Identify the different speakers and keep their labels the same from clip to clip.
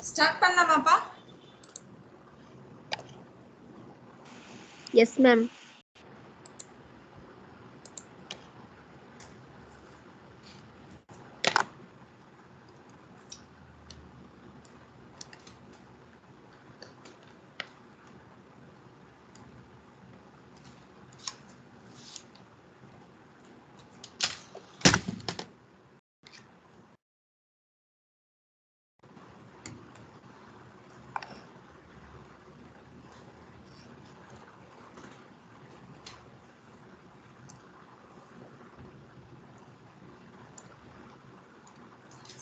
Speaker 1: Start பண்ணலாமாப்பா?
Speaker 2: Yes ma'am.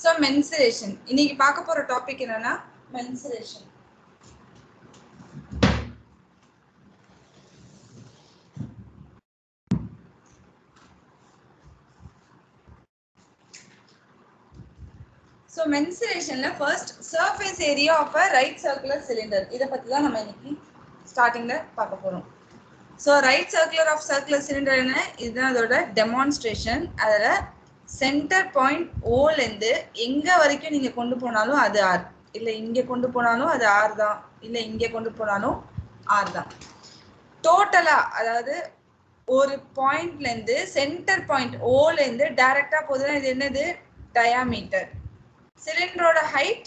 Speaker 1: So mensuration. இன்னைக்கு பார்க்க போற டாபிக் என்னன்னா mensuration. So mensuration first surface area of a right circular cylinder. இத பத்தி தான் நம்ம இன்னைக்கு ஸ்டார்டிங்ல பார்க்க போறோம். So right circular of circular cylinder என்ன இதுதான் அதோட டெமான்ஸ்ட்ரேஷன். அதல சென்டர் பாயிண்ட் O ல இருந்து எங்க வரைக்கும் நீங்க கொண்டு போனாலும் அது R, இல்ல இங்க கொண்டு போனாலும் அது R தான், இல்ல இங்க கொண்டு போனாலும் R தான். டோட்டலா அதாவது ஒரு பாயிண்ட்ல இருந்து சென்டர் பாயிண்ட் O ல இருந்து டைரக்டா போகுதுன்னா இது என்னது டயாமீட்டர். சிலிண்டரோட ஹைட்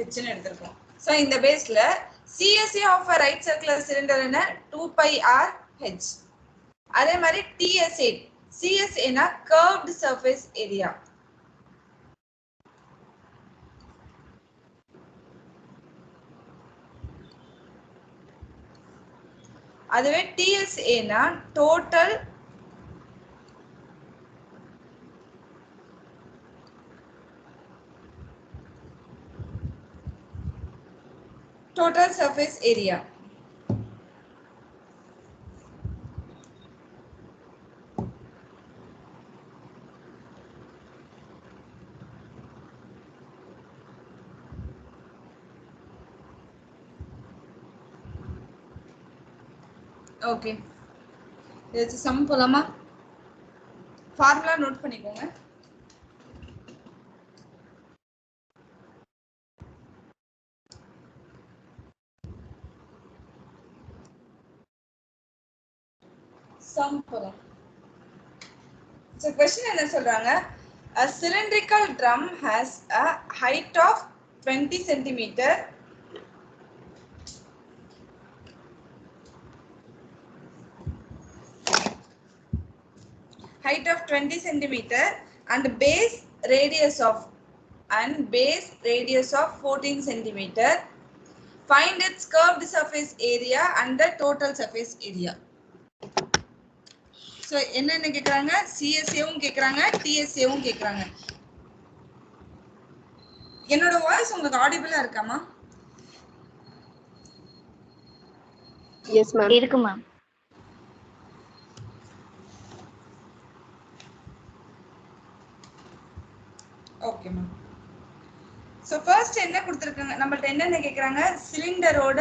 Speaker 1: h ன்னு எடுத்துறோம். சோ இந்த பேஸ்ல CSA of a right circular cylinder என்ன 2 pi r h. அதே மாதிரி TSA CSA னா curved surface area. அதுவே TSA னா total surface area. ஓகே, இது சம் போலாமா? ஃபார்முலா நோட் பண்ணிக்கோங்க. சம் போலாம். So question என்ன சொல்றாங்க? A cylindrical drum has a height of 20 centimeter and base radius of 14 centimeter. Find its curved surface area and the total surface area. So என்னென்ன கேக்குறாங்க? CSA வும் கேக்குறாங்க, TSA வும் கேக்குறாங்க. என்னோட வாய்ஸ் உங்களுக்கு ஆடிபிளா இருக்காமா?
Speaker 2: Yes ma'am.
Speaker 3: இருக்கு மேம்.
Speaker 1: Okay ma'am. சோ ஃபர்ஸ்ட் என்ன கொடுத்திருக்காங்க? நம்மள்ட்ட என்னென்ன கேக்குறாங்க? சிலிண்டரோட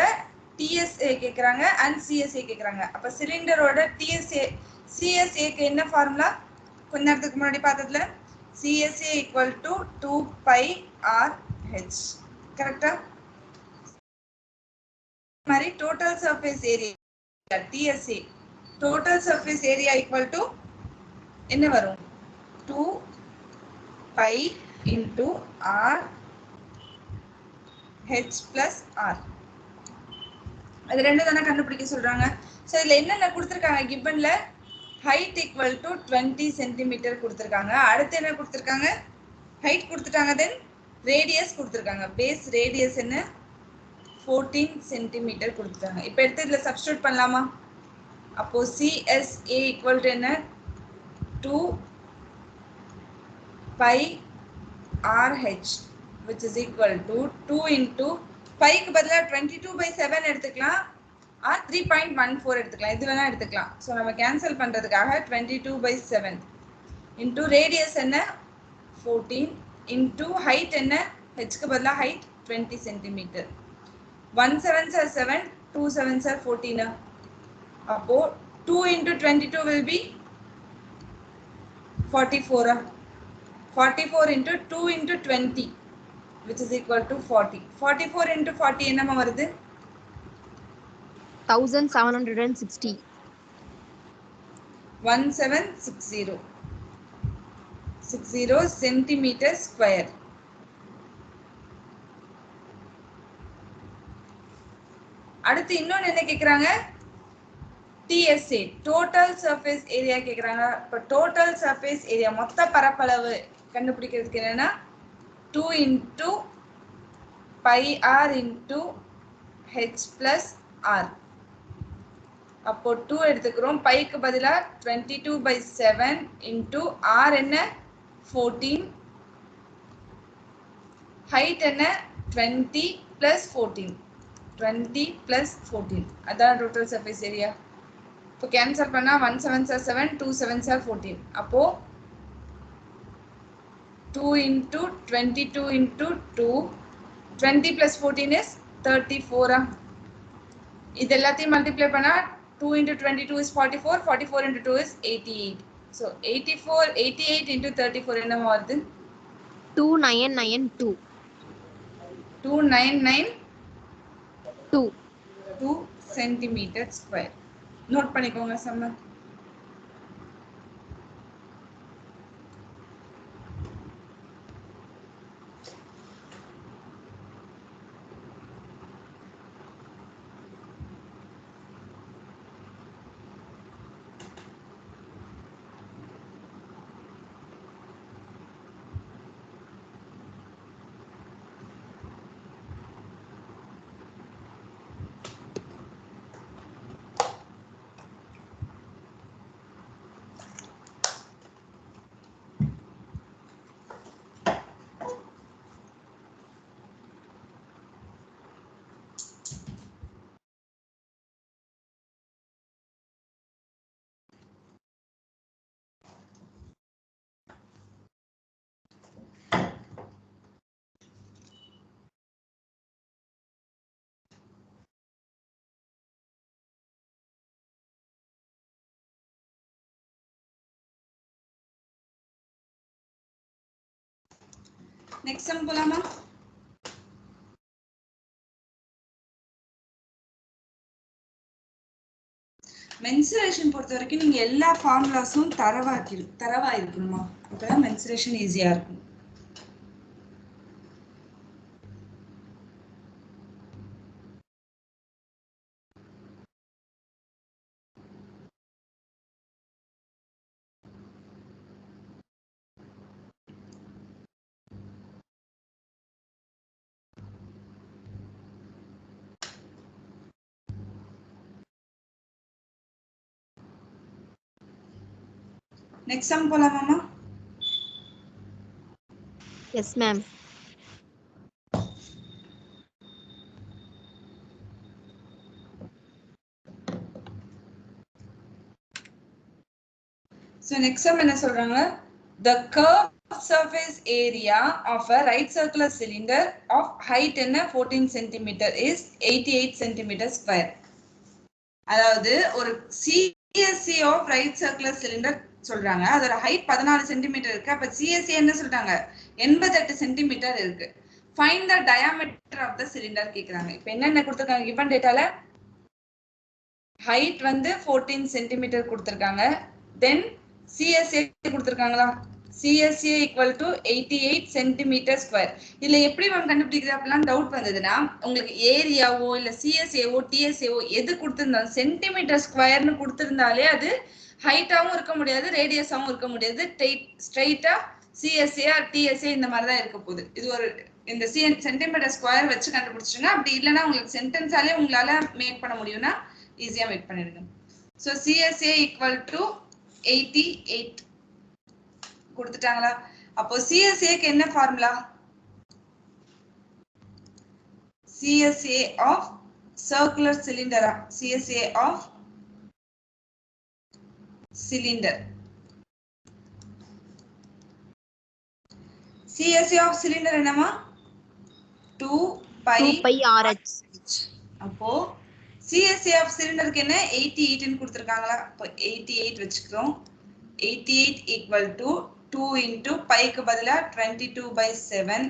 Speaker 1: TSA கேக்குறாங்க and CSA கேக்குறாங்க. அப்ப சிலிண்டரோட CSA க்கு என்ன ஃபார்முலா? கொஞ்ச நேரத்துக்கு முன்னாடி பார்த்ததுல CSA equal to 2 pi r h. கரெக்ட்டா? மாதிரி total surface area TSA total surface area equal to என்ன வரும்? 2 pi into r h plus r. அது ரெண்டு தான கண்டுபிடிக்க சொல்றாங்க. சோ இதுல என்னென்ன கொடுத்திருக்காங்க? givenல height equal to 20 cm கொடுத்திருக்காங்க. அடுத்து என்ன கொடுத்திருக்காங்க? height கொடுத்துட்டாங்க, then radius கொடுத்திருக்காங்க. base radius என்ன 14 cm கொடுத்துட்டாங்க. இப்போ எடுத்து இதுல சப்ஸ்டிட்யூட் பண்ணலாமா? அப்போ CSA equal to என்ன 2 pi RH which is equal to 2 into pi க்கு பதிலா 22/7 எடுத்துக்கலாம் or 3.14 எடுத்துக்கலாம். இது வேணா எடுத்துக்கலாம். சோ நம்ம கேன்சல் பண்றதுக்காக 22/7 into radius என்ன 14 into height என்ன h க்கு பதிலா height 20 cm. 1 7s are 7, 2 7s are 14. அப்போ 2 into 22 will be 44. 44 into 2 into 20. which is equal to 40. 44 into 40 என்னமா வருது?
Speaker 2: 1760.
Speaker 1: 1760. 60 centimeter square. அடுத்து இன்னொன்னு என்ன கேக்குறாங்க? TSA total surface area கேக்குறாங்க. இப்ப total surface area மொத்த பரப்பளவு கண்டுபிடிக்கிறதுக்கு என்னன்னா 2 into pi r into h plus r. அப்போ 2 எடுத்துக்கிறோம். பைக்கு பதிலா 22/7 into r என்ன 14, height என்ன 20 plus 14, 20 plus 14. அதான் total surface area. இப்போ கேன்சல் பண்ணா 1 7s are 7, 2 7s are 14. அப்போ 2 into 22 into 2, 20 plus 14 is 34. இது எல்லாத்தையும் மல்டிப்ளை பண்ணா 2 into 22 is 44, 44 into 2 is 88. So 88 into 34 என்ன வருது?
Speaker 2: 2992.
Speaker 1: 2992 centimeter square. நோட் பண்ணிக்கோங்க சம்ம. நெக்ஸ்ட் சம் போலாமா? மென்சுரேஷன் பொறுத்த வரைக்கும் நீங்க எல்லா ஃபார்முலாஸும் தரவா இருக்கணுமா? அப்பதான் மென்சுரேஷன் ஈஸியா இருக்கும். நெக்ஸ்ட் சம் போலாமாமா?
Speaker 2: Yes, ma'am.
Speaker 1: So next sum என்ன சொல்றாங்க? The curved surface area of a right circular cylinder of height என்ன 14 cm is 88 cm square. அதாவது ஒரு CSA of right circular cylinder சொல்றாங்க. அதோட ஹைட் 14 cm இருக்கு. அப்ப CSA என்ன சொல்றாங்க? 88 cm இருக்கு. Find the diameter of the cylinder கேக்குறாங்க. இப்போ என்னென்ன கொடுத்திருக்காங்க given dataல? height வந்து 14 cm கொடுத்திருக்காங்க. Then CSA கொடுத்திருக்காங்களா? CSA equal to 88 centimeter square. இதுல எப்படி மேம் கண்டுபிடிக்கிறது அப்படிலாம் டவுட் வந்ததுன்னா உங்களுக்கு ஏரியாவோ இல்ல CSAவோ TSAவோ எது கொடுத்திருந்தாலும் சென்டிமீட்டர் ஸ்கொயர்னு கொடுத்திருந்தாலே அது ஹைட்டாவும் இருக்க முடியாது ரேடியஸாவும் இருக்க முடியாது. ஸ்ட்ரைட்டா CSA ஆர் TSA இந்த மாதிரி தான் இருக்க போகுது. இது ஒரு இந்த சென்டிமீட்டர் ஸ்கொயர் வச்சு கண்டுபிடிச்சுங்க. அப்படி இல்லைன்னா உங்களுக்கு சென்டென்ஸாலே உங்களால மேக் பண்ண முடியும்னா ஈஸியா மேக் பண்ணிடுங்க. So CSA equal to 88 கொடுத்துட்டாங்களா? அப்போ CSA க்கு என்ன formula? CSA of circular cylinder. CSA of cylinder. CSA of cylinder என்னமா? 2 pi RH. அப்போ CSA of cylinder க்கு என்ன 88 ன்னு கொடுத்திருக்காங்களா? அப்போ 88 வெச்சுக்கிறோம். 88 equal to 2 into pi க்கு பதிலா 22/7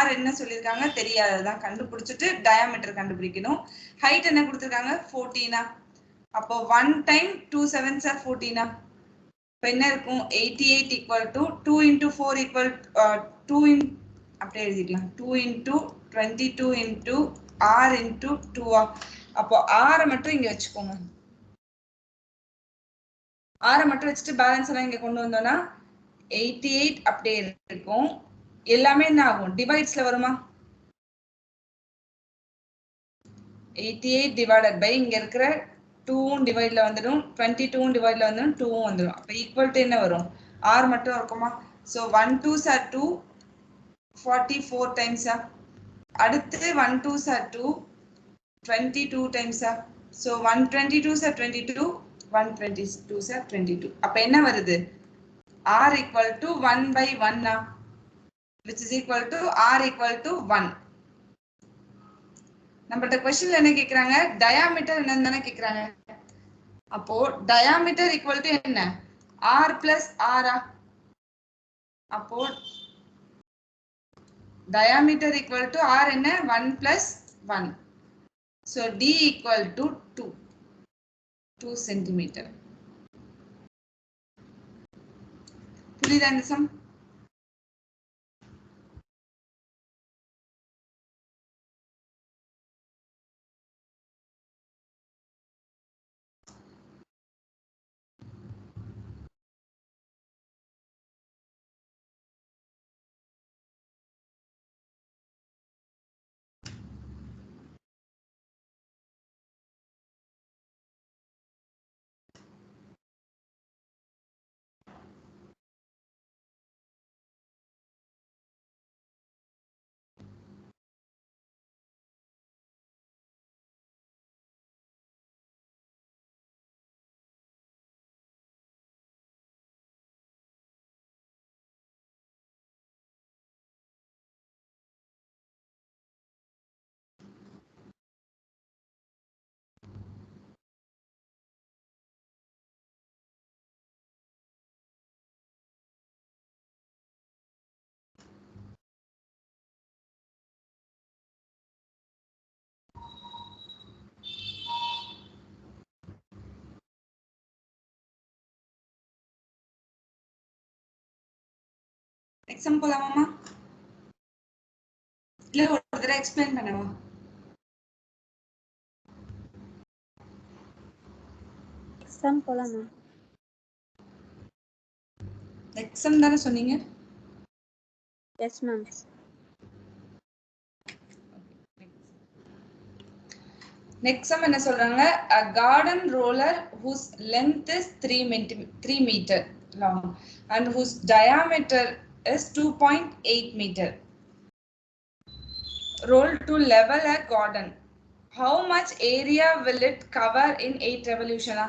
Speaker 1: r என்ன சொல்லிருக்காங்க தெரியாததான் கண்டுபிடிச்சிட்டு டயாமீட்டர் கண்டுபிடிக்கணும். ஹைட் என்ன கொடுத்திருக்காங்க 14 அப்போ 1 டைம் 2 7s are 14 இப்போ என்ன இருக்கும் 88 equal to 2 into 4 equal 2 in அப்படியே எழுதிக்கலாம் 2 into 22 into r into 2 அப்போ r மட்டும் இங்க வச்சுக்கோங்க. r மட்டும் வச்சுட்டு பேலன்ஸ் எல்லாம் இங்க கொண்டு வந்தோம்னா 88 அப்படியே இருக்கும். எல்லாமே என்ன ஆகும் டிவைட்ஸ்ல வருமா 88 divided by இங்க இருக்கிற 2 டிவைட்ல வந்துடும் 22 டிவைட்ல வந்துடும் 2 வந்துடும். அப்ப ஈக்குவல் டு என்ன வரும் r மட்டும் இருக்குமா. சோ 1 2s are 2 44 times அடுத்து 1 2s are 2 22 times so 122s are 22 122s are 22 அப்ப என்ன வருது r equal to 1 by 1 which is equal to r equal to 1. நம்மள்ட்ட क्वेश्चनல என்ன கேக்குறாங்க diameter என்னன்னு தான கேக்குறாங்க. அப்போ diameter equal to என்ன r plus r அப்போ diameter equal to r என்ன 1 plus 1. So d equal to 2 centimeter. புரியுதா இந்த சம்? எக்ஸாம் போலாமாமா இல்ல ஒரு தடவை எக்ஸ்பிளைன் பண்ணவா?
Speaker 2: எக்ஸாம் போலாமா?
Speaker 1: எக்ஸாம் தானே சொன்னீங்க?
Speaker 2: Yes ma'am.
Speaker 1: Next sum என்ன சொல்றாங்க a garden roller whose length is 3 meter long and whose diameter is 2.8 meter roll to level a garden. How much area will it cover in 8 revolution?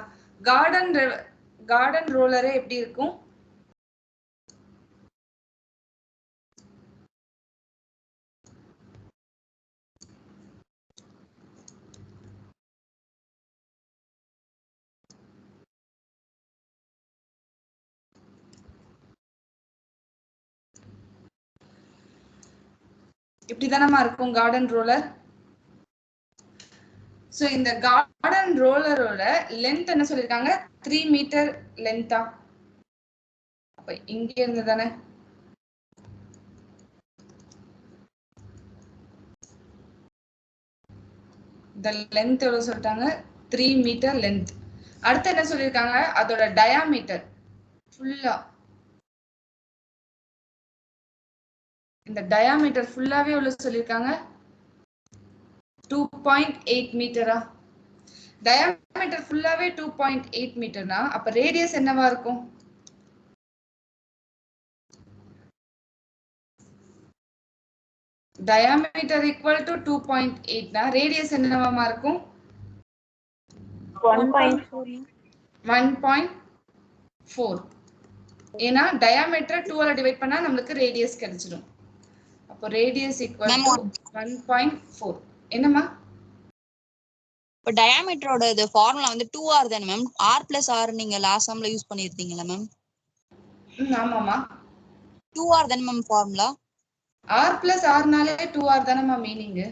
Speaker 1: garden roller எப்படி இருக்கும்? இப்படிதானமா இருக்கும் garden roller. So இந்த garden ரோலரோட length என்ன சொல்லிருக்காங்க 3 metre லென்த்தா. அப்ப இங்க இருந்து தானே இந்த லென்த் எவ்வளவு சொல்லிட்டாங்க 3 மீட்டர் லென்த். அடுத்து என்ன சொல்லிருக்காங்க அதோட டயாமீட்டர் ஃபுல்லா இந்த டயாமீட்டர் ஃபுல்லாவே எவ்வளவு சொல்லிருக்காங்க 2.8 மீட்டரா. டயாமீட்டர் ஃபுல்லாவே 2.8 மீட்டர்னா அப்ப ரேடியஸ் என்னவா இருக்கும்? diameter equal to 2.8 னா radius என்னவாமா இருக்கும் 1.4. ஏனா diameter 2 ஆல டிவைட் பண்ணா நமக்கு radius கிடைச்சிடும். அப்போ radius equal to 1.4. என்னமா
Speaker 3: இப்போ diameter ஓட இது ஃபார்முலா வந்து 2r தான மேம். r plus r நீங்க லாஸ்ட் சம்ல யூஸ் பண்ணிருந்தீங்கல மேம்.
Speaker 1: ஆமாமா
Speaker 3: 2r தான ma'am formula.
Speaker 1: r plus r நாலே 2r தானமா மீனிங்.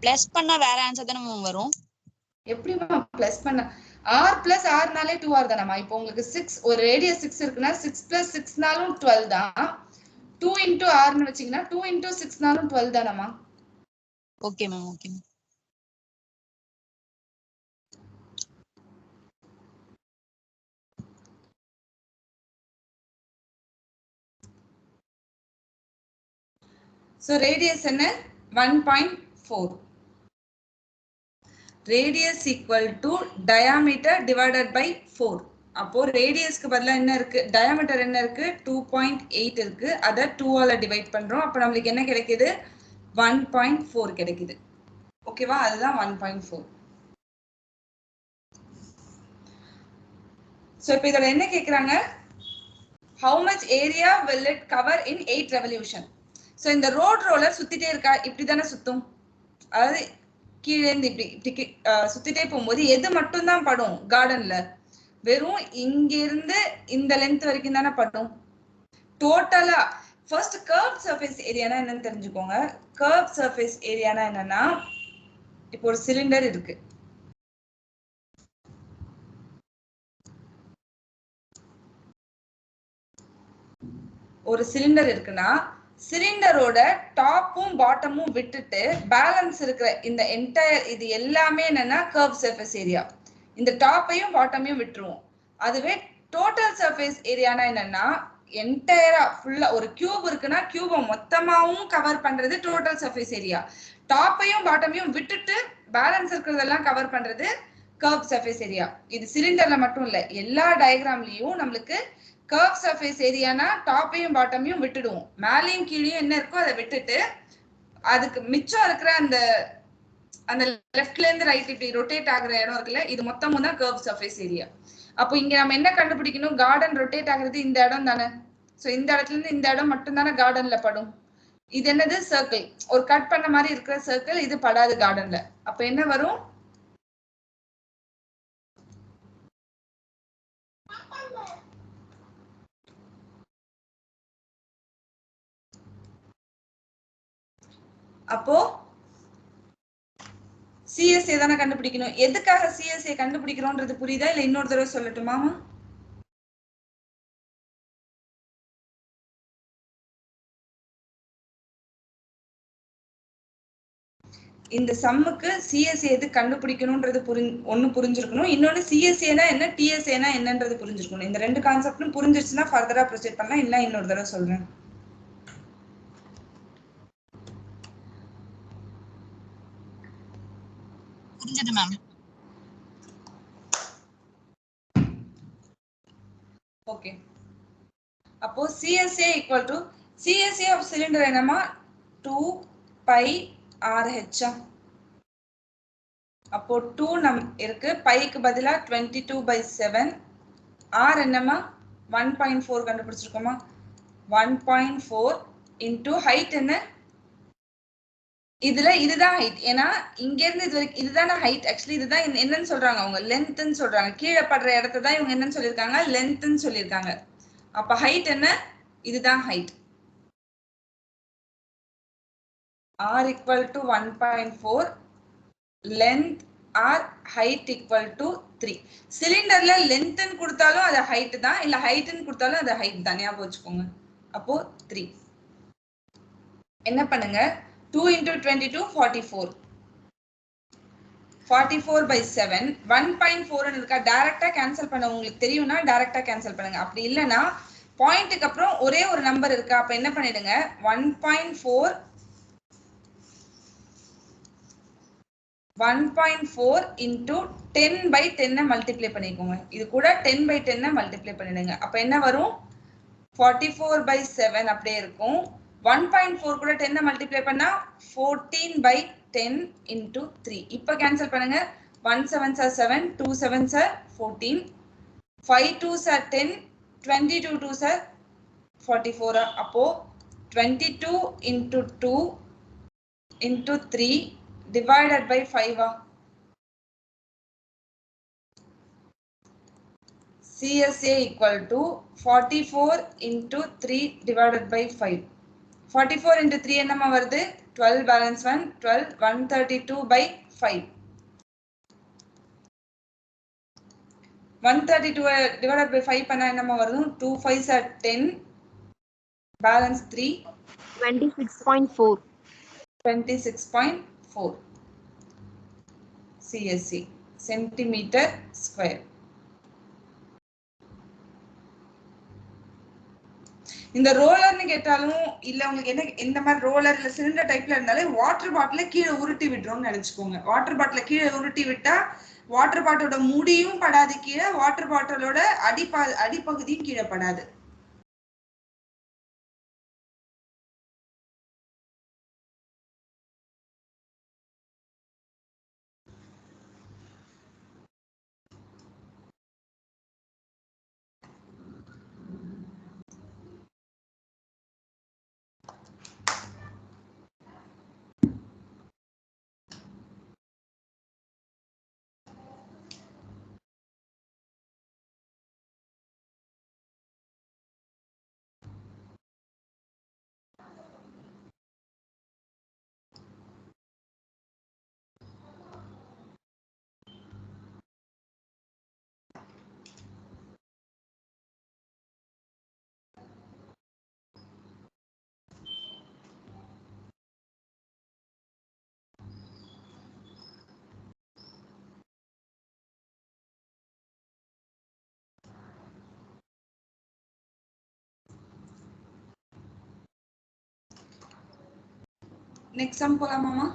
Speaker 3: பிளஸ் பண்ணா வேற ஆன்சர் தானே மேம் வரும்.
Speaker 1: எப்படிமா பிளஸ் பண்ண r plus r நாலே 2r தானமா. இப்போ உங்களுக்கு 6 ஒரு ரேடியஸ் 6 இருக்குன்னா 6 plus 6 நாலும் 12 தான். 2 into r னு வெச்சீங்கன்னா 2 into 6 நாலும் 12 தானமா.
Speaker 3: Okay ma'am okay ma'am.
Speaker 1: So radius என்ன 1.4. Radius equal to diameter divided by 4. அப்போ ரேடியஸ்க்கு பதிலா என்ன இருக்கு, டயாமீட்டர் என்ன இருக்கு 2.8 இருக்கு. அத 2 ஆல டிவைட் பண்றோம். அப்ப நமக்கு என்ன கிடைக்குது 1.4 கிடைக்குது. ஓகேவா, அதுதான் 1.4. சோ இப்போ இதோட என்ன கேக்குறாங்க, how much area will it cover in 8 revolution. So இந்த ரோட் ரோலர் சுத்திட்டே இருக்கா, இப்படி தானே சுத்தும். அதாவது கீழே இருந்து இப்படி சுத்திட்டே போகும்போது எது மட்டும் தான் படும் கார்டன்ல, வெறும் இங்க இருந்து இந்த லென்த் வரைக்கும் தானே படும். டோட்டலா ஃபர்ஸ்ட் கர்வ் சர்ஃபேஸ் ஏரியானா என்னன்னு தெரிஞ்சுக்கோங்க. கர்வ் சர்ஃபேஸ் ஏரியானா என்னன்னா, இப்போ ஒரு சிலிண்டர் இருக்கு. ஒரு சிலிண்டர் இருக்குன்னா சிலிண்டரோட டாப்பும் பாட்டமும் விட்டுட்டு பேலன்ஸ் இருக்கிற இந்த என்டையர் இது எல்லாமே என்னன்னா கர்வ் சர்ஃபேஸ் ஏரியா. இந்த டாப்பையும் பாட்டமையும் விட்டுருவோம். அதுவே டோட்டல் சர்ஃபேஸ் ஏரியானா என்னன்னா, என்டையரா ஃபுல்லா ஒரு கியூப் இருக்குன்னா கியூபை மொத்தமாவும் கவர் பண்றது டோட்டல் சர்ஃபேஸ் ஏரியா. டாப்பையும் பாட்டமையும் விட்டுட்டு பேலன்ஸ் இருக்கிறதெல்லாம் கவர் பண்றது கர்வ் சர்ஃபேஸ் ஏரியா. இது சிலிண்டர்ல மட்டும் இல்ல, எல்லா டயக்ராம்லயும் நம்மளுக்கு கர்வ் சர்ஃபேஸ் ஏரியானா டாப்பையும் பாட்டமையும் விட்டுடுவோம். மேலையும் கீழையும் என்ன இருக்கோ அதை விட்டுட்டு அதுக்கு மிச்சம் இருக்கிற அந்த அந்த லெஃப்ட்ல இருந்து ரைட் இப்படி ரொட்டேட் ஆகுற இடம் இருக்குல்ல, இது மொத்தமும் தான் கர்வ் சர்ஃபேஸ் ஏரியா. அப்போ இங்க நம்ம என்ன கண்டுபிடிக்கணும், கார்டன் ரொட்டேட் ஆகுறது இந்த இடம் தானே. சோ இந்த இடத்துல இருந்து இந்த இடம் மட்டும் தானே கார்டன்ல படும். இது என்னது சர்க்கிள், ஒரு கட் பண்ண மாதிரி இருக்கிற சர்க்கிள், இது படாது கார்டன்ல. அப்ப என்ன வரும், அப்போ சிஎஸ்ஏ தானே கண்டுபிடிக்கணும். எதுக்காக சிஎஸ்ஏ கண்டுபிடிக்கிறோம்ன்றது புரியுதா, இல்ல இன்னொரு தடவை சொல்லட்டுமாமா? இந்த சம்முக்கு சிஎஸ்ஏ எது கண்டுபிடிக்கணும்ன்றது ஒன்னு புரிஞ்சிருக்கணும். இன்னொன்னு சிஎஸ்ஏனா என்ன, டிஎஸ்ஏனா என்னன்றது புரிஞ்சிருக்கணும். இந்த ரெண்டு கான்செப்டும் புரிஞ்சிருச்சுன்னா ஃபர்தரா ப்ரொசீட் பண்ணலாம். இல்ல இன்னொரு தடவை சொல்றேன்.
Speaker 3: புரிஞ்சது மேம்.
Speaker 1: ஓகே, அப்போ CSA equal to CSA of cylinder என்னமா 2 pi RH. அப்போ 2 நம் இருக்கு, பைக்கு பதிலா 22/7. R என்னமா 1.4 கண்டுபிடிச்சிருக்கோமா. 1.4 into height என்ன, இதுல இதுதான் ஹைட். ஏன்னா இங்க இருந்து இது வரைக்கும் இதுதான் ஹைட். ஆக்சுவலி இதுதான் என்னன்னு சொல்றாங்க அவங்க, லென்த்ன்னு சொல்றாங்க. கீழே படுற இடத்தை தான் இவங்க என்னன்னு சொல்லியிருக்காங்க, லென்த்ன்னு சொல்லியிருக்காங்க. அப்ப ஹைட் என்ன, இதுதான் height. R equal to 1.4, length R, height equal to 3. சிலிண்டர்ல லென்த்ன்னு கொடுத்தாலும் அது ஹைட் தான், இல்ல ஹைட்ன்னு கொடுத்தாலும் அது ஹைட் தான், ஞாபகம் வச்சுக்கோங்க. அப்போ 3. என்ன பண்ணுங்க, 2 into 22 44. 44/7. 1.4 இருக்கா, டைரக்டா கேன்சல் பண்ண உங்களுக்கு தெரியும்னா டைரக்டா கேன்சல் பண்ணுங்க. அப்படி இல்லைன்னா பாயிண்ட்டுக்கு அப்புறம் ஒரே ஒரு நம்பர் இருக்கா, அப்ப என்ன பண்ணிடுங்க 1.4 into 10/10 மல்டிப்ளை பண்ணிக்கோங்க. இது கூட 10/10 மல்டிப்ளை பண்ணிடுங்க. அப்ப என்ன வரும் 44/7 அப்படியே இருக்கும். 1.4 கூட 10 மல்டிப்ளை பண்ணா 14/10 into 3. இப்ப கேன்சல் பண்ணுங்க. 1 7s are 7, 2 7s are 14, 5 2s are 10, 22 2s are 44. அப்போ 22 into 2 into 3 divided by 5. CSA equal to 44 into 3 divided by 5. 44 into 3 என்னமா வருது 12 balance 1 12 132 by 5. 132 divided by 5 பண்ணா என்னமா வருது 2 5s are 10 balance 3
Speaker 2: 26.4.
Speaker 1: 26.4 CSC centimeter square. இந்த ரோலர்னு கேட்டாலும் இல்ல உங்களுக்கு என்ன இந்த மாதிரி ரோலர் இல்ல சிலிண்டர் டைப்ல இருந்தாலே வாட்டர் பாட்டில கீழே உருட்டி விடுறோம்னு நினைச்சுக்கோங்க. வாட்டர் பாட்டில கீழே உருட்டி விட்டா வாட்டர் பாட்டிலோட முடியும் படாது கீழே, வாட்டர் பாட்டிலோட அடிப்பகுதியும் கீழே படாது. Next sum போலாமாமா?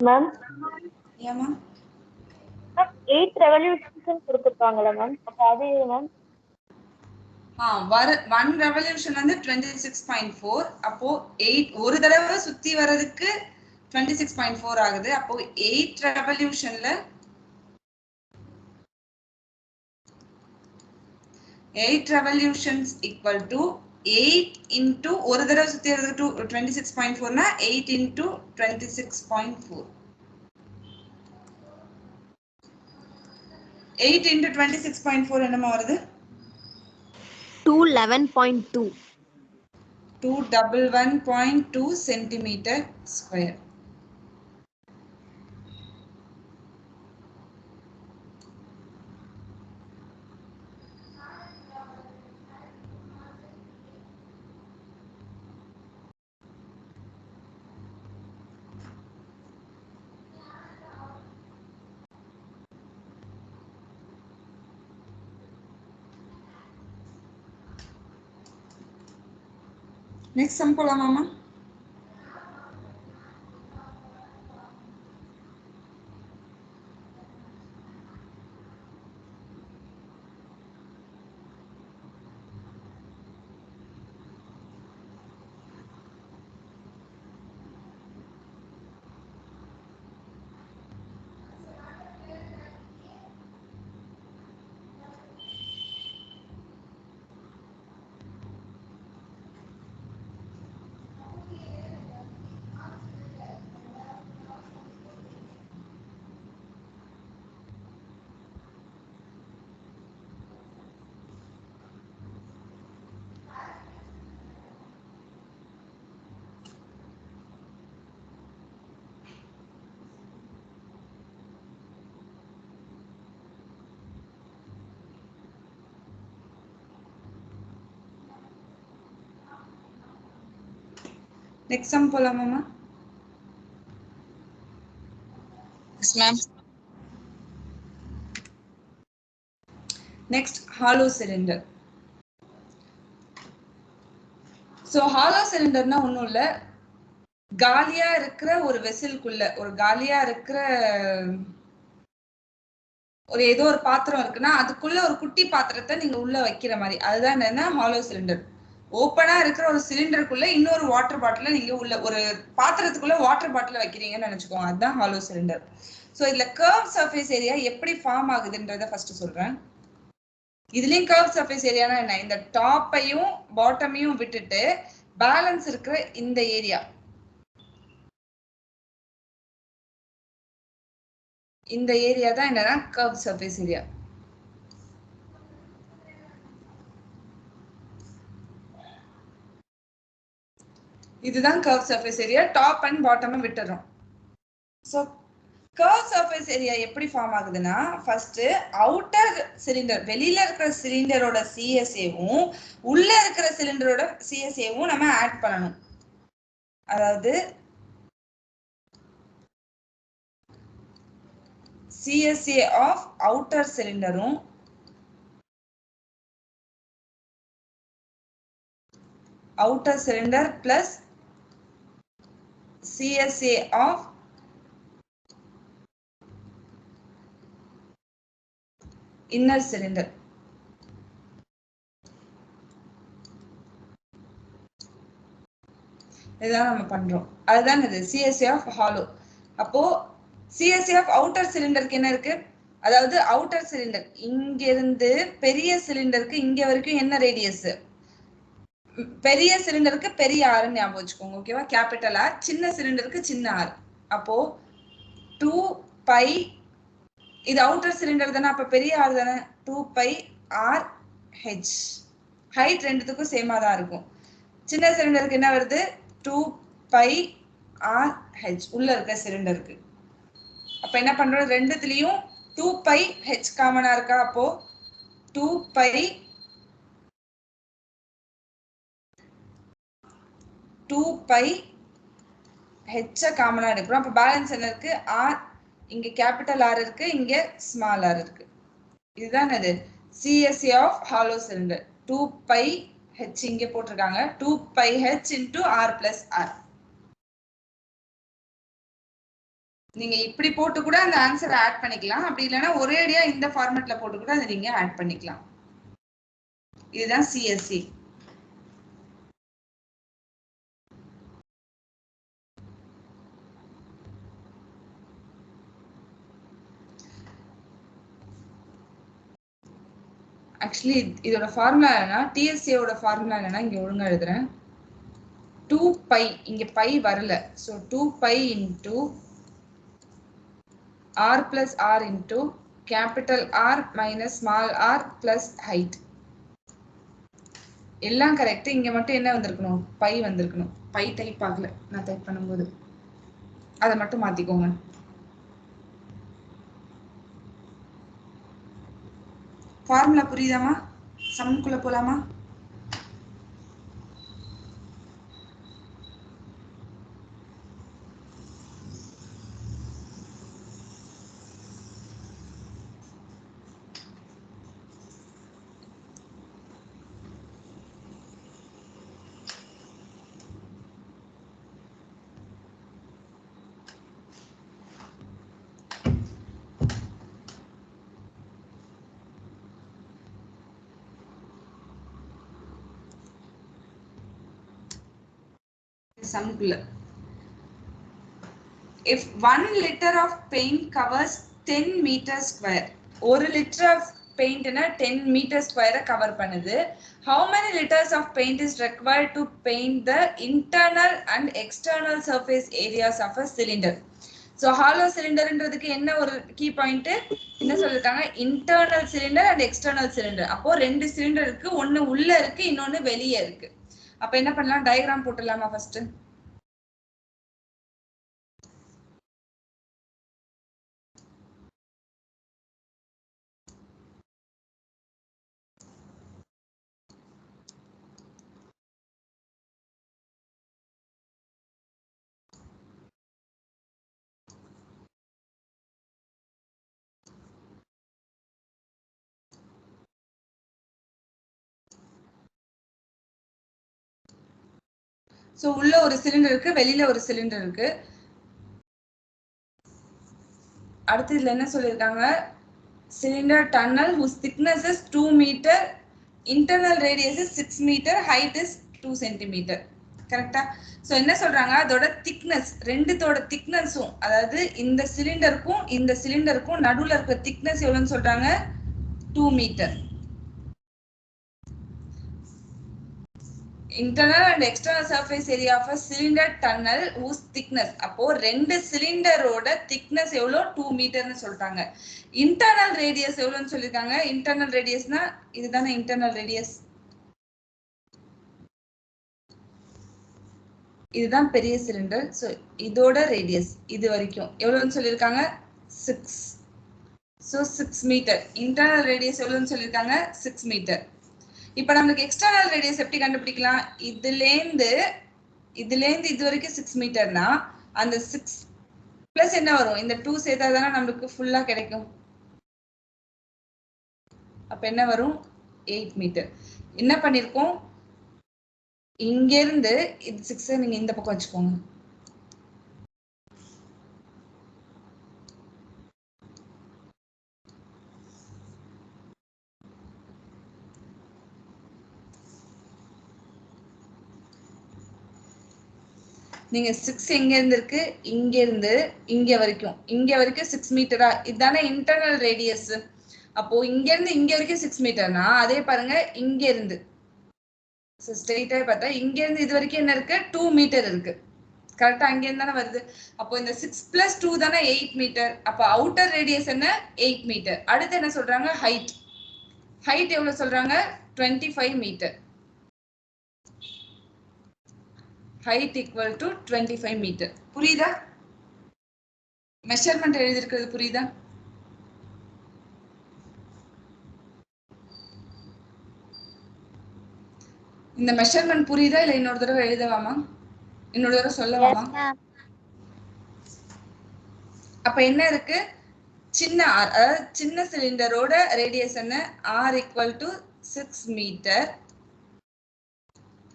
Speaker 4: மேம்
Speaker 1: ஏமா
Speaker 4: 8 ரெவல்யூஷன்ஸ் கொடுத்திருக்காங்கல மேம், அப்ப அது மேம்
Speaker 1: 1 ரெவல்யூஷன் வந்து 26.4. அப்போ 8 ஒரு தடவை சுத்தி வர்றதுக்கு 26.4 ஆகுது. அப்போ 8 ரெவல்யூஷன்ல 8 revolutions equal to 8 into ஒரு தடவை சுத்தி வர்றதுக்கு 26.4 னா 8 into 26.4. 8 into 26.4 என்னமா வருது
Speaker 2: 211.2.
Speaker 1: 211.2 centimeter square. Next sum போலாமாமா? Next sum போலாமாமா?
Speaker 3: Yes, ma'am.
Speaker 1: Next, hollow cylinder. So hollow cylinder னா ஒண்ணும் இல்ல, காலியா இருக்கிற ஒரு வெசல்குள்ள, ஒரு காலியா இருக்கிற ஒரு ஏதோ ஒரு பாத்திரம் இருக்குன்னா அதுக்குள்ள ஒரு குட்டி பாத்திரத்தை நீங்க உள்ள வைக்கிற மாதிரி, அதுதான் என்ன ஹாலோ சிலிண்டர். ஓப்பனா இருக்கிற ஒரு சிலிண்டருக்குள்ள இன்னொரு வாட்டர் பாட்டில நீங்க உள்ள ஒரு பாத்திரத்துக்குள்ள வாட்டர் பாட்டில வைக்கிறீங்கன்னு நினைச்சுக்கோங்க, அதுதான் ஹாலோ சிலிண்டர். ஸோ இதுல கர்வ் சர்ஃபேஸ் ஏரியா எப்படி ஃபார்ம் ஆகுதுன்றத ஃபர்ஸ்ட் சொல்றேன். இதுலயும் கர்வ் சர்ஃபேஸ் ஏரியானா என்ன, இந்த டாப்பையும் பாட்டமையும் விட்டுட்டு பேலன்ஸ் இருக்கிற இந்த ஏரியா, இந்த ஏரியா தான் என்னன்னா கர்வ் சர்ஃபேஸ் ஏரியா. இதுதான் curve surface area. Top and bottom விட்டுறோம். ஸோ கர்வ் சர்ஃபேஸ் ஏரியா எப்படி ஃபார்ம் ஆகுதுன்னா, ஃபர்ஸ்ட் அவுட்டர் சிலிண்டர், வெளியில இருக்கிற சிலிண்டரோட சிஎஸ்ஏவும் உள்ள இருக்கிற சிலிண்டரோட சிஎஸ்ஏவும் நம்ம ஆட் பண்ணணும். அதாவது CSA of outer cylinder outer cylinder plus CSA of inner cylinder. இதான் நம்ம பண்றோம். அதுதான் இது CSA of hollow. அப்போ CSA of outer சிலிண்டருக்கு என்ன இருக்கு? அதாவது அவுட்டர் சிலிண்டர் இங்க இருந்து பெரிய சிலிண்டருக்கு இங்க வரைக்கும் என்ன ரேடியஸ்? பெரிய சிலிண்டருக்கு பெரிய ஆர் ஞாபகம் வச்சுக்கோங்க. ஓகேவா? Capital R. சின்ன சிலிண்டருக்கு சின்ன ஆர். அப்போ 2 பை, இது அவுட்டர் சிலிண்டர் தானே, அப்ப பெரிய ஆர் தானே, 2 பை ஆர் ஹெச். ஹைட் ரெண்டுத்துக்கும் சேமா தான் இருக்கும். சின்ன சிலிண்டருக்கு என்ன வருது? 2 பை ஆர் ஹெச் உள்ள இருக்க சிலிண்டருக்கு. அப்ப என்ன பண்றோம்? ரெண்டுத்துலயும் 2 பை ஹெச் காமனா இருக்கா? அப்போ 2 பை 2 பை ஹெச் காமனா எடுக்கிறோம். அப்ப பேலன்ஸ் என்ன இருக்கு? ஆர். இங்க கேபிட்டல் ஆர் இருக்கு, இங்க ஸ்மால் ஆர் இருக்கு. இதுதான் அது CSA of hollow cylinder. 2 pi H இங்க போட்டிருக்காங்க. 2 pi H into R plus R. நீங்க இப்படி போட்டு கூட அந்த ஆன்சரை ஆட் பண்ணிக்கலாம். அப்படி இல்லைன்னா ஒரேடியா இந்த ஃபார்மேட்ல போட்டு கூட அதை நீங்க ஆட் பண்ணிக்கலாம். இதுதான் CSA. ஆக்சுவலி இதோட ஃபார்முலா என்னன்னா, TSA ஓட ஃபார்முலா என்னன்னா, இங்க ஒழுங்கா எழுதுறேன். 2 பை, இங்க பை வரல. So 2 pi into R plus R into capital R minus small r plus height. எல்லாம் கரெக்ட். இங்க மட்டும் என்ன வந்திருக்கணும்? பை வந்திருக்கணும். பை டைப் ஆகல நான் டைப் பண்ணும்போது. அதை மட்டும் மாத்திக்கோங்க. ஃபார்முலா புரியுதாமா? சம்குள்ள போலாமா? சம்குள்ள. If 1 liter of paint covers 10 meter square, 1 liter of paint na 10 meter square cover பண்ணுது. How many liters of paint is required to paint the internal and external surface areas of a cylinder? So hollow cylinder ன்றதுக்கு என்ன ஒரு key point? என்ன சொல்லிருக்காங்க? internal cylinder and external cylinder. அப்போ ரெண்டு cylinder இருக்கு, ஒன்னு உள்ள இருக்கு, இன்னொன்னு வெளியே இருக்கு. அப்ப என்ன பண்ணலாம்? Diagram போட்டுடலாமா first? சோ உள்ள ஒரு சிலிண்டர் இருக்கு, வெளியில ஒரு சிலிண்டர் இருக்கு. அடுத்து இதுல என்ன சொல்லிருக்காங்க? Cylinder tunnel whose thickness is 2 meter, internal radius is 6 meter, height is 2 centimeter. கரெக்ட்டா? சோ என்ன சொல்றாங்க? அதோட thickness, ரெண்டுத்தோட thicknessம், அதாவது இந்த சிலிண்டருக்கும் நடுவுல இருக்க thickness எவ்வளவுன்னு சொல்றாங்க? 2 meter. internal and external surface area of a cylinder tunnel whose thickness. அப்போ ரெண்டு சிலிண்டரோட thickness எவ்வளோ 2 மீட்டர்னு சொல்லிட்டாங்க. internal radius எவ்வளோன்னு சொல்லிருக்காங்க. internal radiusனா இதுதானே internal radius. இதுதான் பெரிய சிலிண்டர். ஸோ இதோட ரேடியஸ் இது வரைக்கும் எவ்வளோன்னு சொல்லியிருக்காங்க 6. So 6 metre. இன்டர்னல் ரேடியஸ் எவ்வளோன்னு சொல்லியிருக்காங்க 6 மீட்டர். இப்போ நம்மளுக்கு எக்ஸ்டர்னல் ரேடியஸ் எப்படி கண்டுபிடிக்கலாம்? இதுலேருந்து இது வரைக்கும் 6 மீட்டர்னா அந்த 6 பிளஸ் என்ன வரும்? இந்த 2 சேர்த்தா தானே நம்மளுக்கு ஃபுல்லா கிடைக்கும். அப்ப என்ன வரும்? 8 மீட்டர். என்ன பண்ணிருக்கோம்? இங்க இருந்து இது 6 நீங்க இந்த பக்கம் வச்சுக்கோங்க. நீங்க 6 எங்க இருந்து இருக்கு? இங்க இருந்து இங்க வரைக்கும் 6 மீட்டரா? இதுதானே இன்டர்னல் ரேடியஸ். அப்போ இங்க இருந்து இங்க வரைக்கும் 6 மீட்டர்னா அதே பாருங்க இங்க இருந்து ஸ்ட்ரெயிட்டா பார்த்தா இங்க இருந்து இது வரைக்கும் என்ன இருக்கு? 2 மீட்டர் இருக்கு. கரெக்டா அங்க இருந்து தானே வருது. அப்போ இந்த 6 + 2 தானே 8 மீட்டர். அப்ப அவுட்டர் ரேடியஸ் என்ன? 8 மீட்டர். அடுத்து என்ன சொல்றாங்க? ஹைட் எவ்வளவு சொல்றாங்க? 25 metre. height equal to 25 meter. புரியுதா? மெஷர்மென்ட் எழுதி இருக்கிறது புரியுதா? இந்த மெஷர்மென்ட் புரியுதா இல்ல இன்னொரு தடவை எழுதவாமா? இன்னொரு தடவை சொல்லவாமா? அப்ப என்ன இருக்கு? சின்ன r, அதாவது சின்ன சிலிண்டரோட ரேடியஸ் என்ன? r = 6 metre.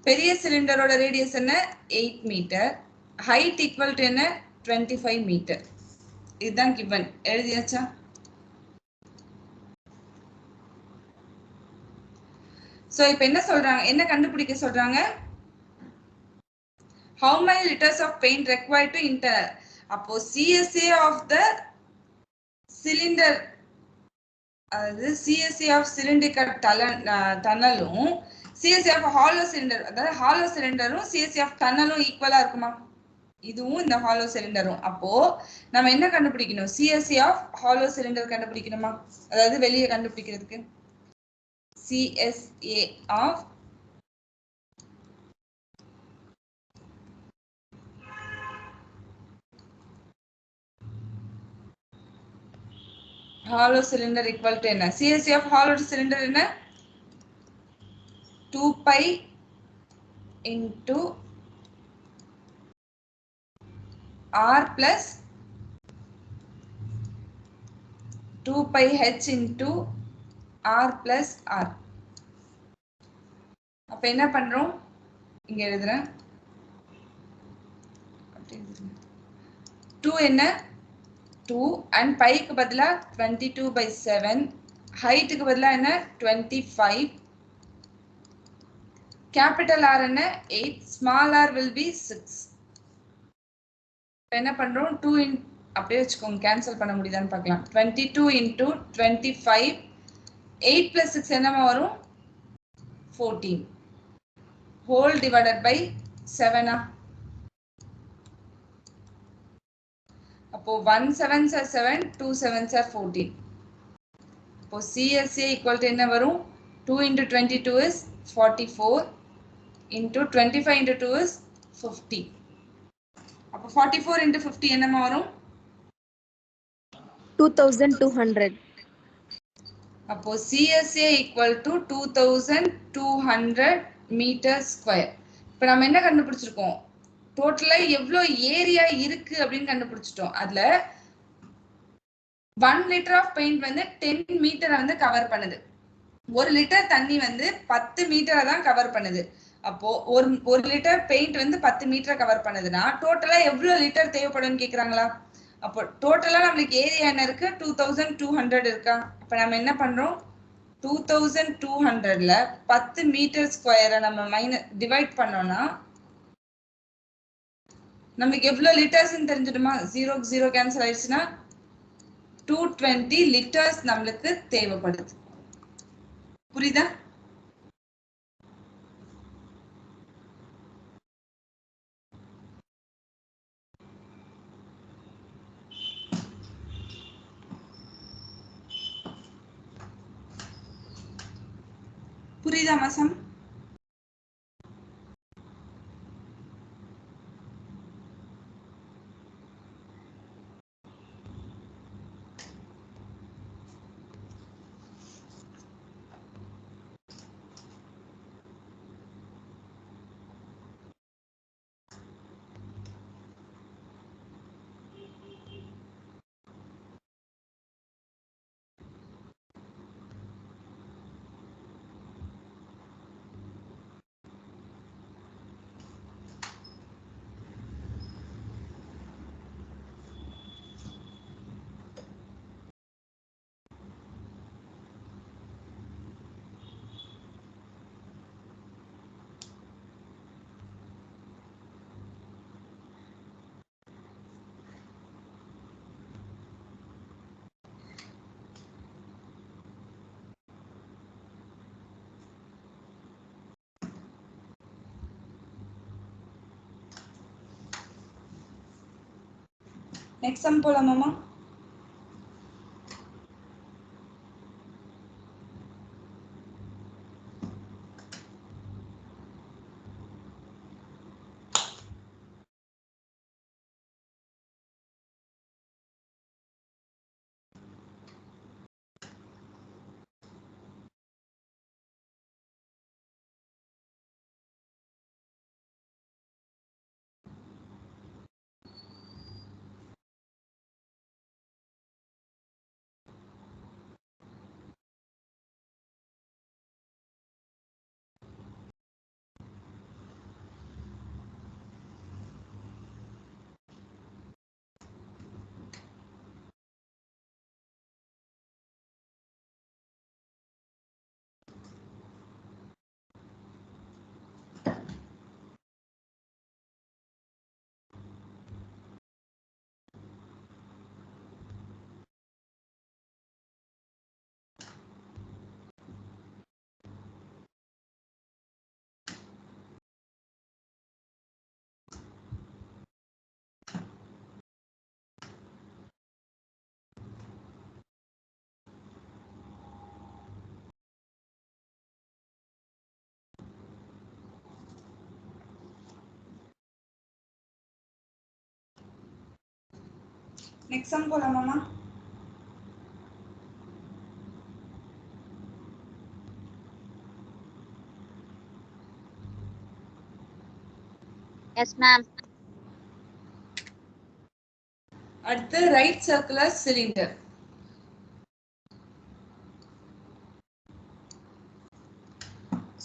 Speaker 1: பெரிய சிலிண்டரோட ரேடியஸ் என்ன? 8 மீட்டர். ஹைட் ஈக்குவல் டு என்ன? 25 மீட்டர். இதுதான் given. எழுதியாச்சா? சோ இப்போ என்ன சொல்றாங்க? என்ன கண்டுபிடிக்க சொல்றாங்க? How many liters of paint required to internal? அப்போ CSA of the cylinder, அதாவது CSA of cylindrical tunnelum CSA of hollow cylinder, அதாவது hollow cylinderம் CSA of tunnelum ஈக்குவலா இருக்குமா? இதுவும் இந்த hollow cylinderம். அப்போ நம்ம என்ன கண்டுபிடிக்கணும்? CSA of hollow cylinder கண்டுபிடிக்கணுமா? அதாவது வெளியே கண்டுபிடிக்கிறதுக்கு CSA of hollow cylinder equal to என்ன? CSA of hollow cylinder என்ன? 2 pi into r plus 2 pi h into r plus r. அப்ப என்ன பண்றோம்? இங்க எழுதுறேன். 2 என்ன? 2 and pi க்கு பதிலா 22/7. height க்கு பதிலா என்ன? 25. capital R என்ன? 8. small r will be 6. என்ன பண்றோம்? 2 in அப்படியே வச்சுக்கோங்க. கேன்சல் பண்ண முடியுதான்னு பார்க்கலாம். 22 into 25. 8 plus 6 என்னமா வரும்? 14. whole divided by 7. அப்போ 1 7s are 7, 2 7s are 14. அப்போ CSA equal to என்ன வரும்? 2 into 22 is 44 into 25 into 2 is 50. அப்போ 44 into 50 என்னமா வரும்?
Speaker 2: 2200.
Speaker 1: அப்போ CSA equal to 2200 meter square. இப்போ நம்ம என்ன கண்டுபிடிச்சிருக்கோம்? டோட்டலா எவ்வளவு ஏரியா இருக்கு அப்படின்னு கண்டுபிடிச்சிட்டோம். அதுல 1 liter of paint வந்து 10 மீட்டரை வந்து கவர் பண்ணுது. 1 லிட்டர் தண்ணி வந்து 10 மீட்டரை தான் கவர் பண்ணுது. அப்போ ஒரு லிட்டர் பெயிண்ட் வந்து 10 மீட்டரை கவர் பண்ணுதுன்னா டோட்டலா எவ்வளவு லிட்டர் தேவைப்படும்னு கேக்குறாங்களா? அப்போ டோட்டலா நம்மளுக்கு ஏரியா என்ன இருக்கு? 2200 இருக்கா? அப்ப நம்ம என்ன பண்றோம்? 2200ல 10 மீட்டர் ஸ்கொயரை நம்ம டிவைட் பண்ணோம்னா நமக்கு எவ்வளவு லிட்டர்ஸ்னு தெரிஞ்சிடுமா? 0 0 கேன்சல் ஆயிடுச்சுன்னா 220 லிட்டர்ஸ் நம்மளுக்கு தேவைப்படுது. புரியுதா? புரியுதா மாசம்? நெக்ஸ்ட் சம் போலாமாமா? நெக்ஸ்ட் சம் போலாமாமா?
Speaker 4: Yes, ma'am.
Speaker 1: அடுத்து right circular cylinder.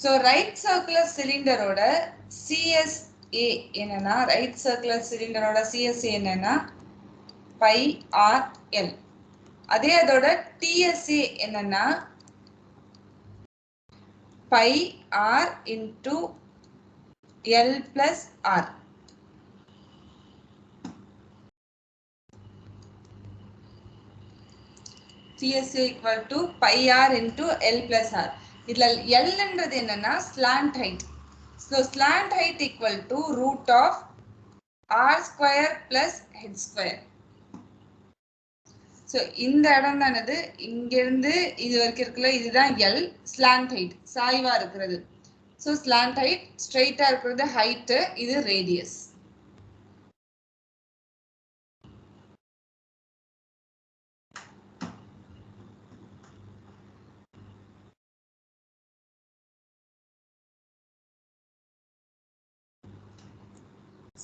Speaker 1: So right circular சிலிண்டரோட சிஎஸ்ஏ என்னன்னா, ரைட் சர்க்குலர் சிலிண்டரோட சிஎஸ்ஏ என்னன்னா பை ஆர் எல். அதே அதோட டிஎஸ்ஏ என்னன்னா pi r into l plus r. CSA equal to pi r into L plus r. இதுல L என்றது என்னன்னா slant height. So slant height equal to root of r square plus h square. So இந்த இடம் தானது இங்கிருந்து இது வரைக்கும் இருக்குல்ல, இதுதான் L, slant height, சாய்வா இருக்கிறது. So slant height, ஸ்ட்ரைட்டா இருக்கிறது height, இது radius.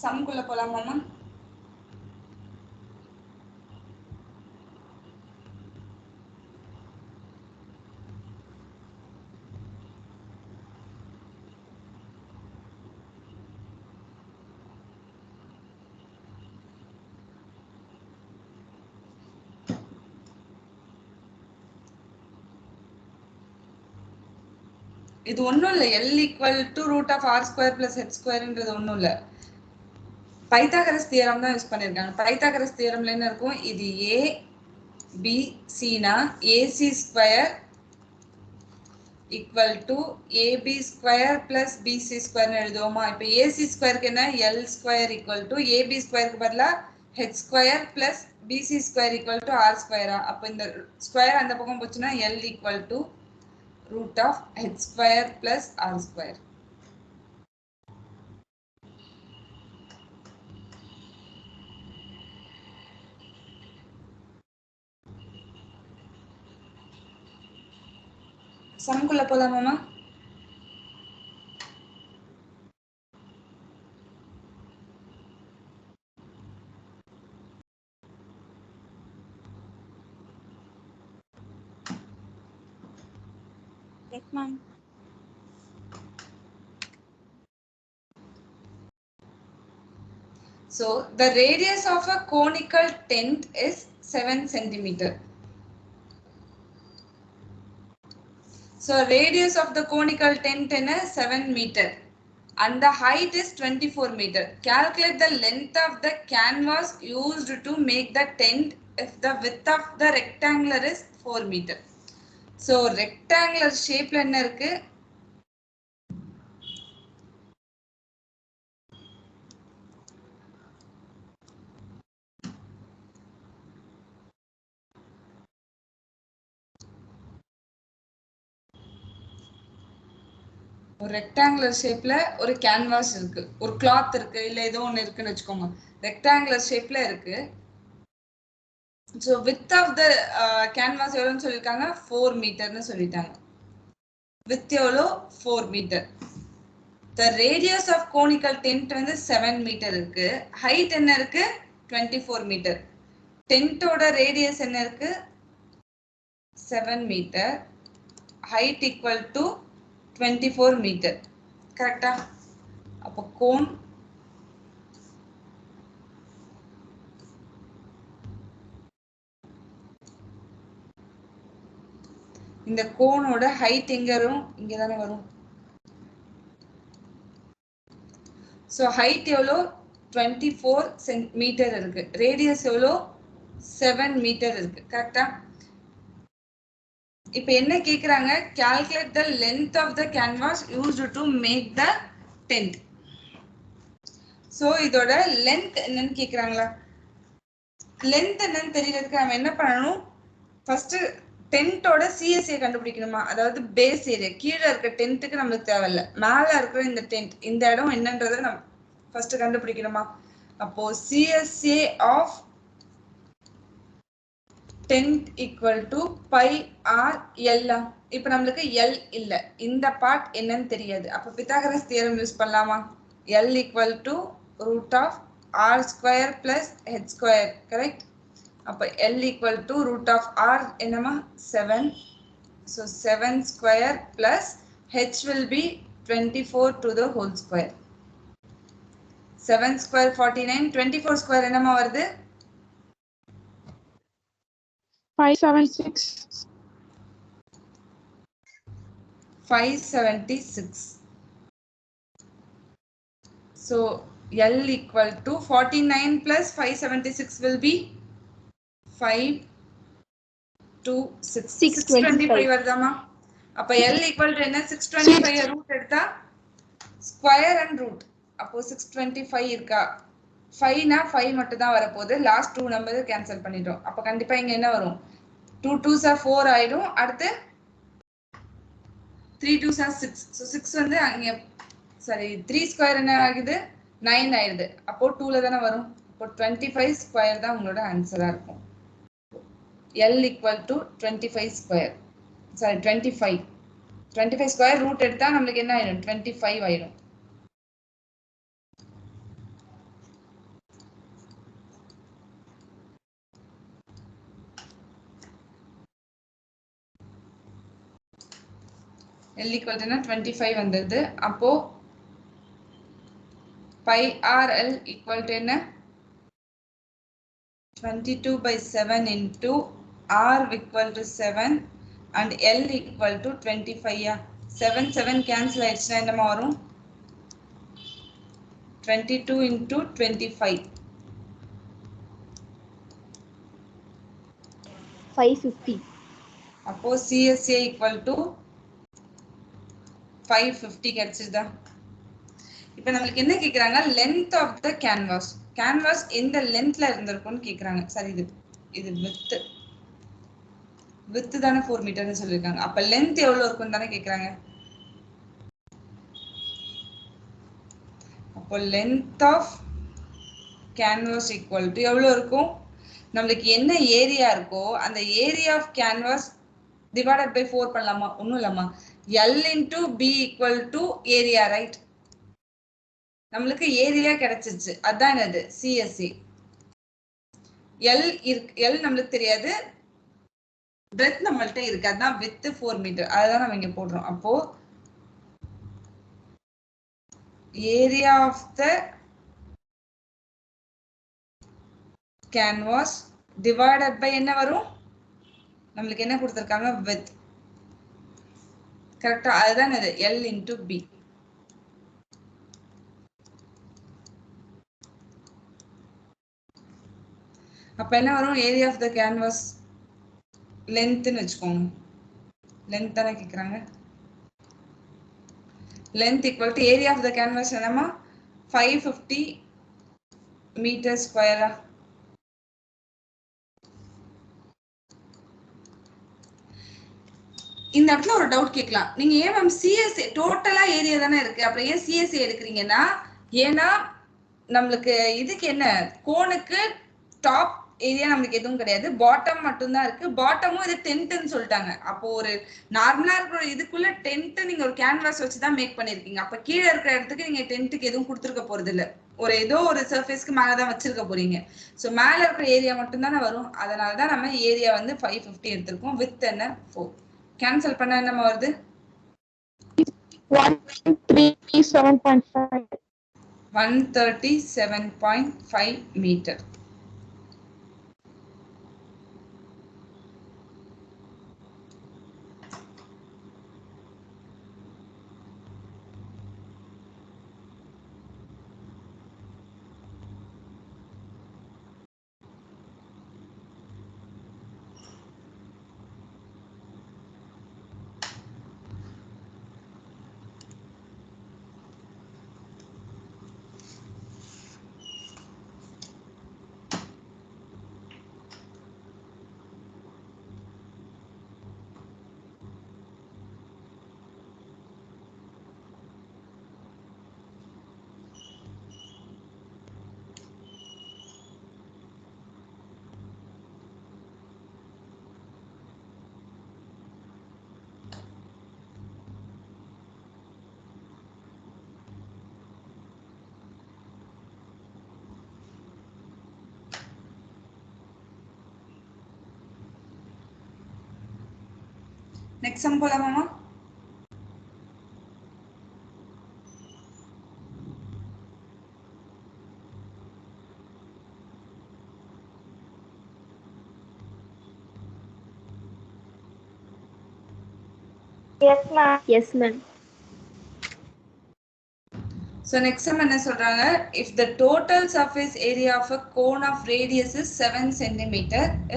Speaker 1: சம்குள்ள போலாமாமா? இது ஒண்ணும் இல்ல, L equal to root of r square plus h squareன்றது ஒண்ணும் இல்ல, பைத்தாகரஸ் தியரம் தான் யூஸ் பண்ணிருக்காங்க. பைத்தாகரஸ் தியரம்ல என்ன இருக்கும், இது a b c னா ac square equal to ab square plus bc square எழுதுவோமா? இப்போ ac ஸ்கொயருக்கு என்ன, l square equal to ab ஸ்கொயருக்கு பதிலா h square plus bc square equal to r ஸ்கொயரா? அப்போ இந்த ஸ்கொயர் அந்த பக்கம் போச்சுன்னா l equal to root of h square plus r square. சம்குள்ள போலாமாமா?
Speaker 3: Yes, ma'am.
Speaker 1: So the radius of a conical tent is 7 centimeter. So radius of the conical tent is 7 meter and the height is 24 meter. Calculate the length of the canvas used to make the tent if the width of the rectangular is 4 meter. So rectangular shape la enna irukku? ஒரு rectangular ஷேப்ல ஒரு canvas இருக்கு, ஒரு cloth இருக்கு, இல்ல ஏதோ ஒன்று இருக்குன்னு வச்சுக்கோங்க. ரெக்டாங்குலர் ஷேப்ல இருக்கு. So width of the canvas எவ்வளோன்னு சொல்லியிருக்காங்க? 4 மீட்டர்னு சொல்லிட்டாங்க. வித் எவ்வளோ? 4 metre. The radius of conical tent வந்து 7 மீட்டர் இருக்கு. ஹைட் என்ன இருக்கு? 24 மீட்டர். டென்ட்டோட ரேடியஸ் என்ன இருக்கு? 7 metre. Height equal to 24 metre. கரெக்டா? அப்போ கோன் இந்த கோனோட ஹைட் எங்க வரும்? இங்க தானே வரும். ஸோ ஹைட் எவ்வளோ? 24 மீட்டர் இருக்கு. ரேடியஸ் எவ்வளோ? 7 மீட்டர் இருக்கு. கரெக்டா? இப்போ என்ன கேக்குறாங்க? calculate the length of the canvas used to make the tent. So இதோட லென்த் என்னன்னு கேக்குறாங்களா? லென்த் என்னன்னு தெரியறதுக்கு நம்ம என்ன பண்ணணும்? ஃபர்ஸ்ட் டென்ட்டோட சிஎஸ்ஏ கண்டுபிடிக்கணுமா? அதாவது பேஸ் ஏரியா. கீழே இருக்க டென்ட்டுக்கு நம்மளுக்கு தேவையில்ல, மேலே இருக்கிற இந்த டென்ட், இந்த இடம் என்னன்றதை நம்ம ஃபர்ஸ்ட் கண்டுபிடிக்கணுமா? அப்போ CSA of tent equal to pi r l. இப்போ நம்மளுக்கு எல் இல்லை, இந்த பார்ட் என்னன்னு தெரியாது. அப்போ பித்தாகரஸ் தியரம் யூஸ் பண்ணலாமா? L equal to root of r square plus h square. Correct? அப்போ l equal to root of r என்னமா? 7. So 7 square plus h will be 24 to the whole square. 7 square 49. 24 square என்னமா வருது?
Speaker 5: 576.
Speaker 1: 576. So L equal to 49 plus 576 will be 526. 625 வருதாமா? அப்ப L equal to என்ன? 625 root எடுத்தா square and root. அப்போ 625 இருக்கா? 5 னா 5 மட்டும் தான் வரப்போகுது. லாஸ்ட் 2 நம்பர் கேன்சல் பண்ணிட்டோம். அப்ப கண்டிப்பா இங்க என்ன வரும்? 2 2s are 4 ஆயிடும். அடுத்து 3 2s are 6. ஸோ 6 வந்து அங்கே சாரி 3 ஸ்கொயர் என்ன ஆகுது? 9 ஆயிடுது. அப்போ 2ல தானே வரும். அப்போ 25 ஸ்கொயர் தான் உங்களோட ஆன்சரா இருக்கும். L equal to 25 square. Sorry 25 square root எடுத்தா நம்மளுக்கு என்ன ஆயிடும்? 25 ஆயிடும். L equal to 25 வந்தது. அப்போ pi RL equal to என்ன? 22/7 into R equal to 7 and L equal to 25. 7 cancel ஆயிடுச்சுனா என்னமா வரும்? 22 into 25.
Speaker 2: 550.
Speaker 1: அப்போ CSA equal to 550 கிடைச்சிருதா? இப்போ நம்மளுக்கு என்ன கேக்குறாங்க? Length of the canvas. Canvas எந்த லென்த்ல இருந்திருக்கும்னு கேக்குறாங்க. சரி, இது width. width தானே 4 மீட்டர்னு சொல்லிருக்காங்க. அப்ப லென்த் எவ்வளவு இருக்கும் தானே கேக்குறாங்க. அப்போ length of canvas equal to எவ்வளவு இருக்கும்? நமக்கு என்ன ஏரியா இருக்கோ அந்த area of canvas divided by 4 பண்ணலாமா? ஒண்ணும் இல்லம்மா. L into B equal to area, right? நம்மளுக்கு ஏரியா கிடைச்சிருச்சு. அதான் என்னது? CSA. L நம்மளுக்கு தெரியாது. breadth நம்மள்ட்ட இருக்கு. அதான் width 4 மீட்டர். அதான் நம்ம இங்க போடுறோம். அப்போ area of the canvas divided by என்ன வரும்? நம்மளுக்கு என்ன கொடுத்திருக்காங்க? width. கரெக்ட்டா? அதுதான் இது L into B. அப்ப என்ன வரும்? ஏரியா ஆஃப் த கேன்வாஸ் லென்த்னு வெச்சுக்கோங்க. லென்த் தானே கேக்குறாங்க. length equal to area of the canvas என்னமா? 550 meter square. இந்த இடத்துல ஒரு டவுட் கேட்கலாம். நீங்க ஏன் மேம் சிஎஸ்ஏ டோட்டலா ஏரியா தானே இருக்கு, அப்புறம் ஏன் சிஎஸ்ஏ எடுக்கிறீங்கன்னா, ஏன்னா நம்மளுக்கு இதுக்கு என்ன கோனுக்கு டாப் ஏரியா நம்மளுக்கு எதுவும் கிடையாது, பாட்டம் மட்டும் தான் இருக்கு. பாட்டமும் இது டென்ட்னு சொல்லிட்டாங்க. அப்போ ஒரு நார்மலா இருக்கிற இதுக்குள்ள டென்ட் நீங்க ஒரு கேன்வாஸ் வச்சு தான் மேக் பண்ணிருக்கீங்க. அப்ப கீழே இருக்கிற இடத்துக்கு நீங்க டென்ட்டுக்கு எதுவும் கொடுத்துருக்க போறது இல்ல. ஒரு ஏதோ ஒரு சர்ஃபேஸ்க்கு மேலதான் வச்சிருக்க போறீங்க. சோ மேல இருக்கிற ஏரியா மட்டும் தானே வரும். அதனாலதான் நம்ம ஏரியா வந்து 550 எடுத்திருக்கோம். வித் என்ன 4. கேன்சல் பண்ண என்னமா வருது?
Speaker 5: 137.5.
Speaker 1: 137.5 மீட்டர். நெக்ஸ்ட் சம் போலாமாமா?
Speaker 4: Yes, ma'am.
Speaker 2: Yes, ma'am.
Speaker 1: So next sum என்ன சொல்றாங்க? If the total surface area of a cone of radius is 7 cm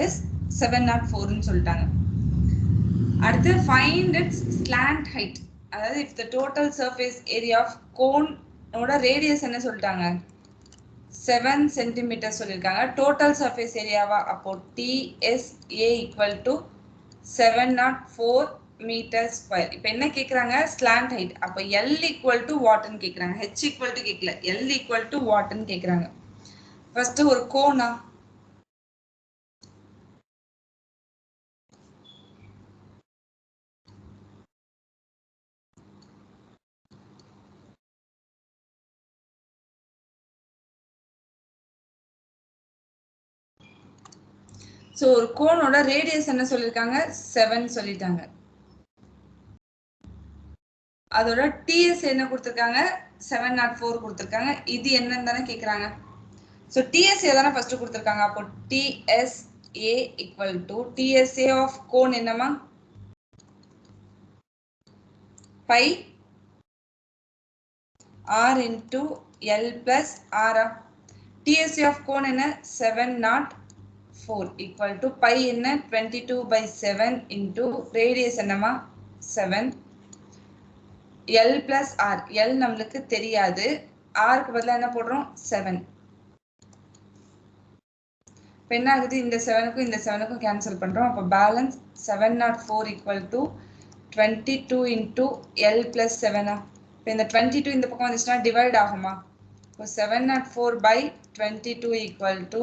Speaker 1: is 704 ன்னு சொல்லிட்டாங்க. அடுத்து find its slant height. அதாவது if the total surface area of cone ஓட radius என்ன சொல்லிட்டாங்க? 7 cm சொல்லிருக்காங்க. total surface areaவா? அப்போ TSA equal to 704 meter square. இப்போ என்ன கேக்குறாங்க? slant height. அப்போ L equal to what ன்னு கேக்குறாங்க. H equal to கேக்கல. L equal to what ன்னு கேக்குறாங்க. first ஒரு கோனா சோ ஒரு கோனோட ரேடியஸ் என்ன சொல்லிருக்காங்க? 7 சொல்லிட்டாங்க. அதோட TS என்ன கொடுத்திருக்காங்க? 704 கொடுத்திருக்காங்க. இது என்னன்னு தானே கேக்குறாங்க. சோ TSA தானே ஃபர்ஸ்ட் கொடுத்திருக்காங்க. அப்போ TSA equal to TSA of cone என்னமா? pi R into L plus R. TSA of cone என்ன? 704 equal to pi என்ன? 22/7 into radius என்னமா? 7. L plus R. L நம்மளுக்கு தெரியாது. R க்கு பதிலா என்ன போடுறோம்? 7. இப்போ என்ன ஆகுது, இந்த 7க்கும் இந்த 7க்கும் கேன்சல் பண்ணுறோம். அப்போ balance 704 equal to 22 into L + 7. இப்போ இந்த 22 இந்த பக்கம் வந்துச்சுன்னா டிவைட் ஆகுமா? இப்போ 704 by 22 ஈக்குவல் டு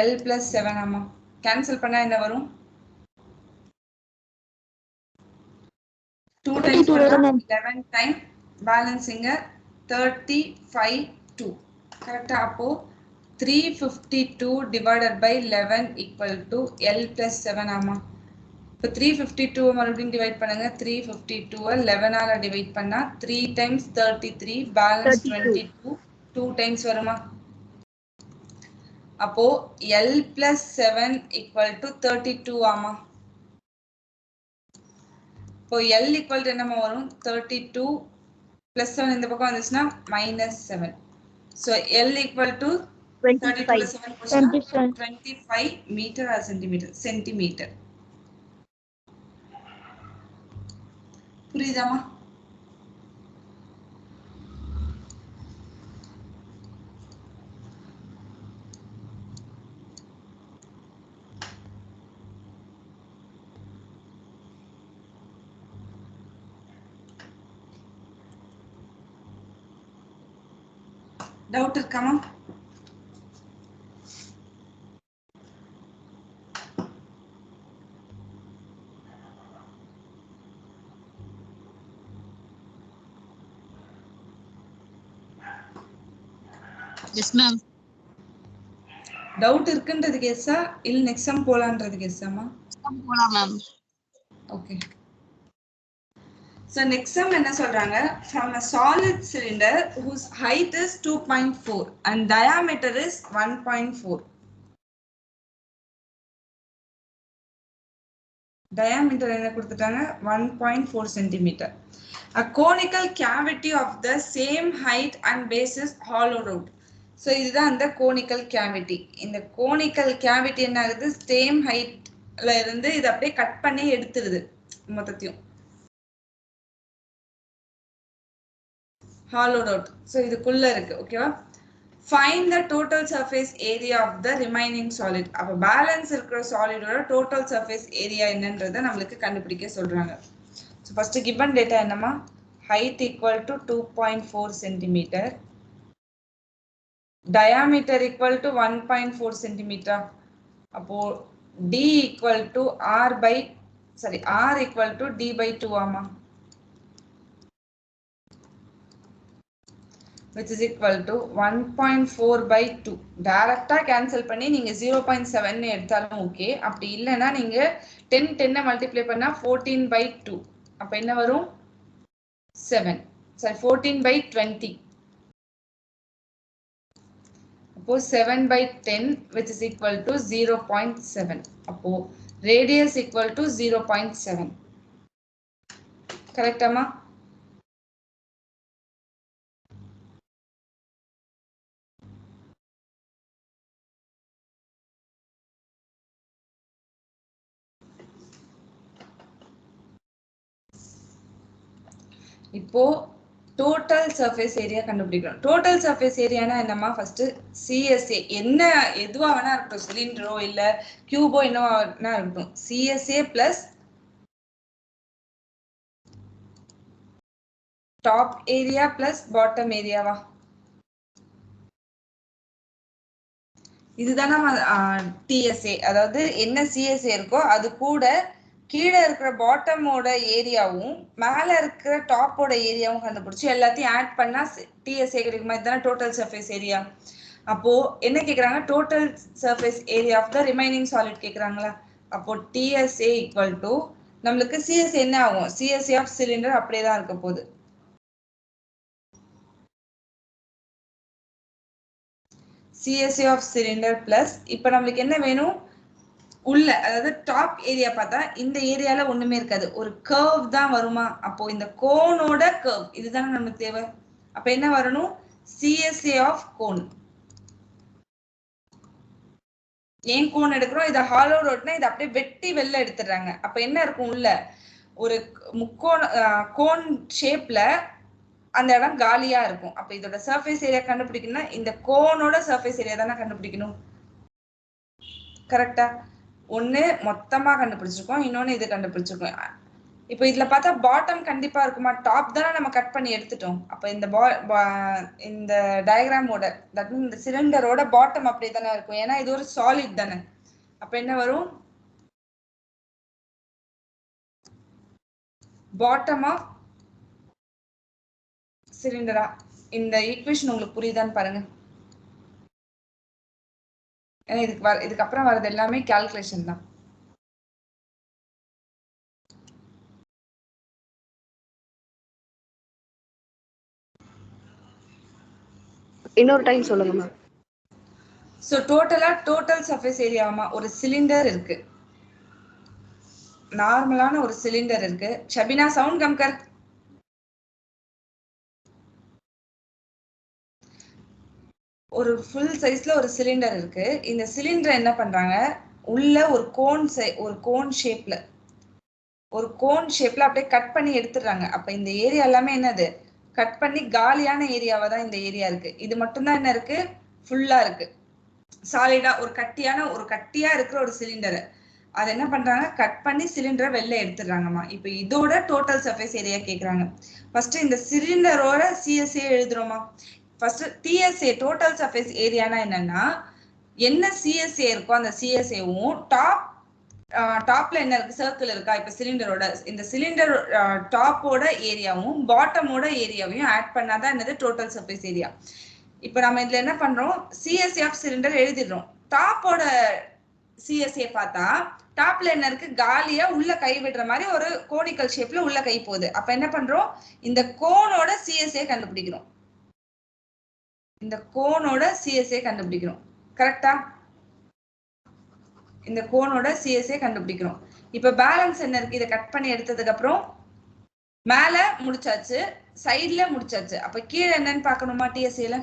Speaker 1: L + 7 ஆமா. கேன்சல் பண்ணால் என்ன வரும்? 2 times 11 time balance இங்க 35 2 கரெக்டா? அப்போ 352 divided by 11 equal to L plus 7 ஆமா. இப்போ 352 மறுபடியும் டிவைட் பண்ணுங்க. 352 11 ஆல டிவைட் பண்ணா 3 times 33 balance 22 2 times வருமா? அப்போ L plus 7 equal to 32 ஆமா. இப்போ L equal to என்னமா வரும்? 32 plus 7 இந்த பக்கம் வந்துச்சுன்னா -7. So L equal to 32 plus 7 போச்சுன்னா 25 meter or centimeter. Centimeter. புரியுதாமா? டவுட் இருக்காமா?
Speaker 3: Yes ma'am.
Speaker 1: டவுட் இருக்குன்றது கேஸா இல்ல நெக்ஸ்ட் சம் போலான்றது கேஸாமா?
Speaker 3: போலாம் ma'am.
Speaker 1: Okay. So next sum என்ன சொல்றாங்க? From a solid cylinder whose height is 2.4 and diameter is 1.4. Diameter என்ன கொடுத்துட்டாங்க? 1.4 centimeter. A conical cavity of the same height and base is hollowed out. So இதுதான் அந்த conical cavity. இந்த conical cavity என்ன ஆகுது? Same heightல இருந்து இது அப்படியே கட் பண்ணி எடுத்துருது மொத்தத்தையும். Hollowed out. So இதுக்குள்ள இருக்கு. ஓகேவா? Find the total surface area of the remaining solid. அப்ப பேலன்ஸ் இருக்கிற சாலிடோட total surface area என்னன்றதை நம்மளுக்கு கண்டுபிடிக்க சொல்றாங்க. So first given data என்னமா? Height equal to 2.4 centimeter. Diameter equal to 1.4 centimeter. அப்போ D equal to R equal to D by 2 ஆமா. Which is equal to 1.4 by 2. டைரக்டா கேன்சல் பண்ணி நீங்க 0.7 எடுத்தாலும் ஓகே. அப்படி இல்லனா நீங்க 10 மல்டிப்ளை பண்ணா 14 by 2. அப்ப என்ன வரும்? 7. சரி 14 by 20. அப்போ 7 by 10 which is equal to 0.7. அப்போ radius equal to 0.7. கரெக்டாமா? இப்போ டோட்டல் சர்ஃபேஸ் ஏரியா கண்டுபிடிக்கணும். டோட்டல் சர்ஃபேஸ் ஏரியானா என்னமா? ஃபர்ஸ்ட் CSA என்ன எதுவா வேணா இருக்கட்டும், சிலிண்டரோ இல்ல கியூபோ என்னவா வேணா இருக்கட்டும், CSA plus top area plus bottom ஏரியாவா? இதுதான் நம்ம TSA. அதாவது என்ன CSA இருக்கோ அது கூட கீழே இருக்கிற பாட்டமோட ஏரியாவும் மேல இருக்கிற டாப்போட ஏரியாவும் கண்டுபிடிச்சு எல்லாத்தையும் ஆட் பண்ணா TSA கிடைக்குமா? இதுதானே டோட்டல் சர்ஃபேஸ் ஏரியா. அப்போ என்ன கேக்குறாங்க? Total surface area of the remaining solid கேக்குறாங்களா? அப்போ TSA ஈக்குவல் டு நம்மளுக்கு CSA என்ன ஆகும்? CSA ஆஃப் சிலிண்டர் அப்படியே தான் இருக்க போகுது. CSA ஆஃப் சிலிண்டர் பிளஸ் இப்போ நம்மளுக்கு என்ன வேணும்? உள்ள அதாவது டாப் ஏரியா பார்த்தா இந்த ஏரியால ஒண்ணுமே இருக்காது, ஒரு கர்வ் தான் வருமா? அப்போ இந்த கோனோட கர்வ் இதுதானே நமக்கு தேவை. அப்ப என்ன வரணும்? CSA of cone. ஏன் கோன் எடுக்கிறோம்? இதை ஹாலோ ரோட்னா இதை அப்படியே வெட்டி வெளில எடுத்துடுறாங்க. அப்ப என்ன இருக்கும்? உள்ள ஒரு முக்கோண கோன் ஷேப்ல அந்த இடம் காலியா இருக்கும். அப்ப இதோட சர்ஃபேஸ் ஏரியா கண்டுபிடிக்கணும்னா இந்த கோனோட சர்ஃபேஸ் ஏரியா தானே கண்டுபிடிக்கணும். கரெக்டா? ஒண்ணு மொத்தமா கண்டுபிடிச்சிருக்கோம், இன்னொன்னு இது கண்டுபிடிச்சிருக்கோம். இப்போ இதுல பார்த்தா பாட்டம் கண்டிப்பா இருக்குமா? டாப் தானே நம்ம கட் பண்ணி எடுத்துட்டோம். அப்ப இந்த டயகிராமோட தட் மீன் இந்த சிலிண்டரோட பாட்டம் அப்படியே தானே இருக்கும். ஏன்னா இது ஒரு சாலிட் தானே. அப்ப என்ன வரும்? பாட்டம் ஆஃப் சிலிண்டரா? இந்த ஈக்குவேஷன் உங்களுக்கு புரியுதான்னு பாருங்க. ஏன்னா இதுக்கு அப்புறம் வரது எல்லாமே கால்குலேஷன் தான்.
Speaker 2: இன்னொரு டைம் சொல்லுங்க மேம்.
Speaker 1: ஸோ டோட்டல் சர்ஃபேஸ் ஏரியாமா ஒரு சிலிண்டர் இருக்கு. நார்மலான ஒரு சிலிண்டர் இருக்கு. ஷபினா சவுண்ட் கம் கர். ஒரு ஃபுல் சைஸ்ல ஒரு சிலிண்டர் இருக்கு. இந்த சிலிண்டர் என்ன பண்றாங்க? உள்ள ஒரு கோன் ஷேப்ல அப்படியே கட் பண்ணி எடுத்துறாங்க. அப்ப இந்த ஏரியா எல்லாமே என்னது? கட் பண்ணி காலியான ஏரியாவா தான் இந்த ஏரியா இருக்கு. இது மட்டும் தான் என்ன இருக்கு? ஃபுல்லா இருக்கு. சாலிடா ஒரு கட்டியா இருக்கிற ஒரு சிலிண்டர். அது என்ன பண்றாங்க? கட் பண்ணி சிலிண்டரை வெளில எடுத்துறாங்கம்மா. இப்போ இதோட டோட்டல் சர்ஃபேஸ் ஏரியா கேக்குறாங்க. ஃபர்ஸ்ட் இந்த சிலிண்டரோட சிஎஸ்ஏ எழுதுறோமா? ஃபர்ஸ்ட் டிஎஸ்ஏ டோட்டல் சர்ஃபேஸ் ஏரியானா என்னன்னா, என்ன சிஎஸ்ஏ இருக்கோ அந்த சிஎஸ்ஏவும் டாப்ல என்ன இருக்கு? சர்க்கிள் இருக்கா? இப்ப சிலிண்டரோட இந்த சிலிண்டர் டாப்போட ஏரியாவும் பாட்டமோட ஏரியாவையும் ஆட் பண்ணாதான் என்னது டோட்டல் சர்ஃபேஸ் ஏரியா. இப்ப நம்ம இதுல என்ன பண்றோம்? சிஎஸ்ஏ ஆஃப் சிலிண்டர் எழுதிடுறோம். டாப்போட சிஎஸ்ஏ பார்த்தா டாப்ல என்ன இருக்கு? காலியா உள்ள கை விடுற மாதிரி ஒரு கோனிக்கல் ஷேப்ல உள்ள கை போகுது. அப்ப என்ன பண்றோம்? இந்த கோனோட சிஎஸ்ஏ கண்டுபிடிக்கிறோம். இந்த கோனோட சிஎஸ்ஏ கண்டுபிடிக்கிறோம். கரெக்டா? இந்த கோனோட சிஎஸ்ஏ கண்டுபிடிக்கிறோம். இப்ப பேலன்ஸ் என்ன இருக்கு? இதை கட் பண்ணி எடுத்ததுக்கு அப்புறம் மேல முடிச்சாச்சு, சைடுல முடிச்சாச்சு. அப்ப கீழே என்னன்னு பார்க்கணுமா? டிஎஸ்ஏல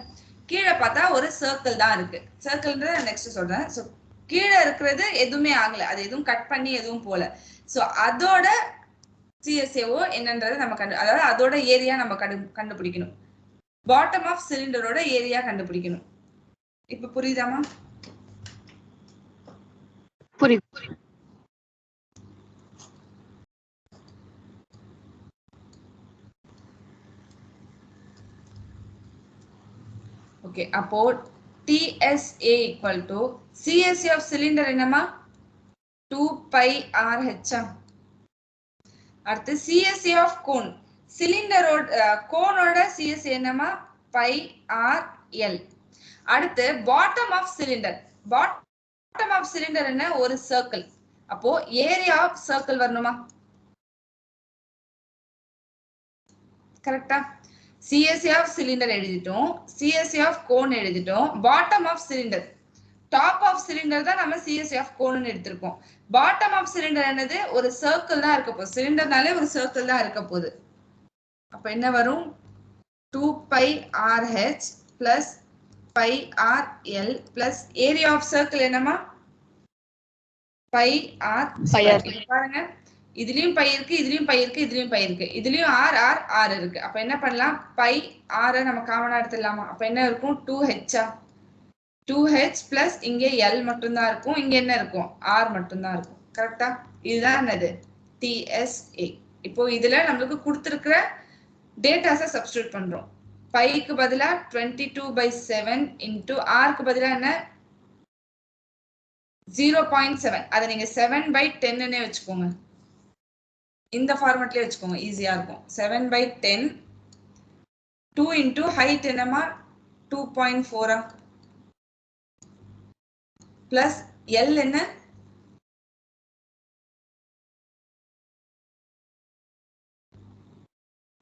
Speaker 1: கீழே பார்த்தா ஒரு சர்க்கிள் தான் இருக்கு. சர்க்கிள்ன்றத நெக்ஸ்ட் சொல்றேன். ஸோ கீழே இருக்கிறது எதுவுமே ஆகல, அது எதுவும் கட் பண்ணி எதுவும் போல. ஸோ அதோட சிஎஸ்ஏவோ என்னன்றது நம்ம அதாவது அதோட ஏரியா நம்ம கண்டுபிடிக்கணும். பாட்டம் ஆஃப் சிலிண்டரோட ஏரியா கண்டுபிடிக்கணும். இப்ப புரியுதாமா?
Speaker 2: புரியுது.
Speaker 1: ஓகே, அப்போ TSA equal to CSA of cylinder என்னமா? 2 pi RH. அடுத்து CSA of cone. சிலிண்டரோட கோனோட CSA என்னமா? pi RL. அடுத்து bottom of cylinder. Bottom of cylinder என்ன? ஒரு சர்க்கிள். அப்போ ஏரியா ஆஃப் சர்க்கிள் வரணுமா? கரெக்டா? CSA of cylinder எழுதிட்டோம், CSA of cone எழுதிட்டோம், bottom of cylinder, top of cylinder தான் நம்ம CSA of cone எடுத்திருக்கோம். bottom of cylinder என்னது? ஒரு சர்க்கிள் தான் இருக்க போகுது. சிலிண்டர்னாலே ஒரு சர்க்கிள் தான் இருக்க போகுது. அப்ப என்ன வரும்? 2 pi RH plus pi RL plus area of circle என்னமா? pi R square. பாருங்க, இதுலயும் பை இருக்கு, இதுலயும் பை இருக்கு, இதுலயும் பை இருக்கு, இதுலயும் ஆர் ஆர் ஆர் இருக்கு. அப்ப என்ன பண்ணலாம்? பை ஆர் நம்ம காமனா எடுத்துடலாமா? அப்ப என்ன இருக்கும்? 2h. 2h பிளஸ் இங்க எல் மட்டும் தான் இருக்கும், இங்க என்ன இருக்கும்? ஆர் மட்டும் தான் இருக்கும். கரெக்டா? இதுதான் என்னது? TSA. இப்போ இதுல நம்மளுக்கு கொடுத்திருக்கிற டேட்டாஸை சப்ஸ்டிட்யூட் பண்றோம். பைக்கு பதிலா 22/7 இன்டு ஆருக்கு பதிலா என்ன? 0.7. அதை நீங்க 7/10 வச்சுக்கோங்க. இந்த ஃபார்மட்லயே வச்சுக்கோங்க, ஈஸியா இருக்கும். 7/10. 2 into height என்னமா? 2.4 plus L என்ன?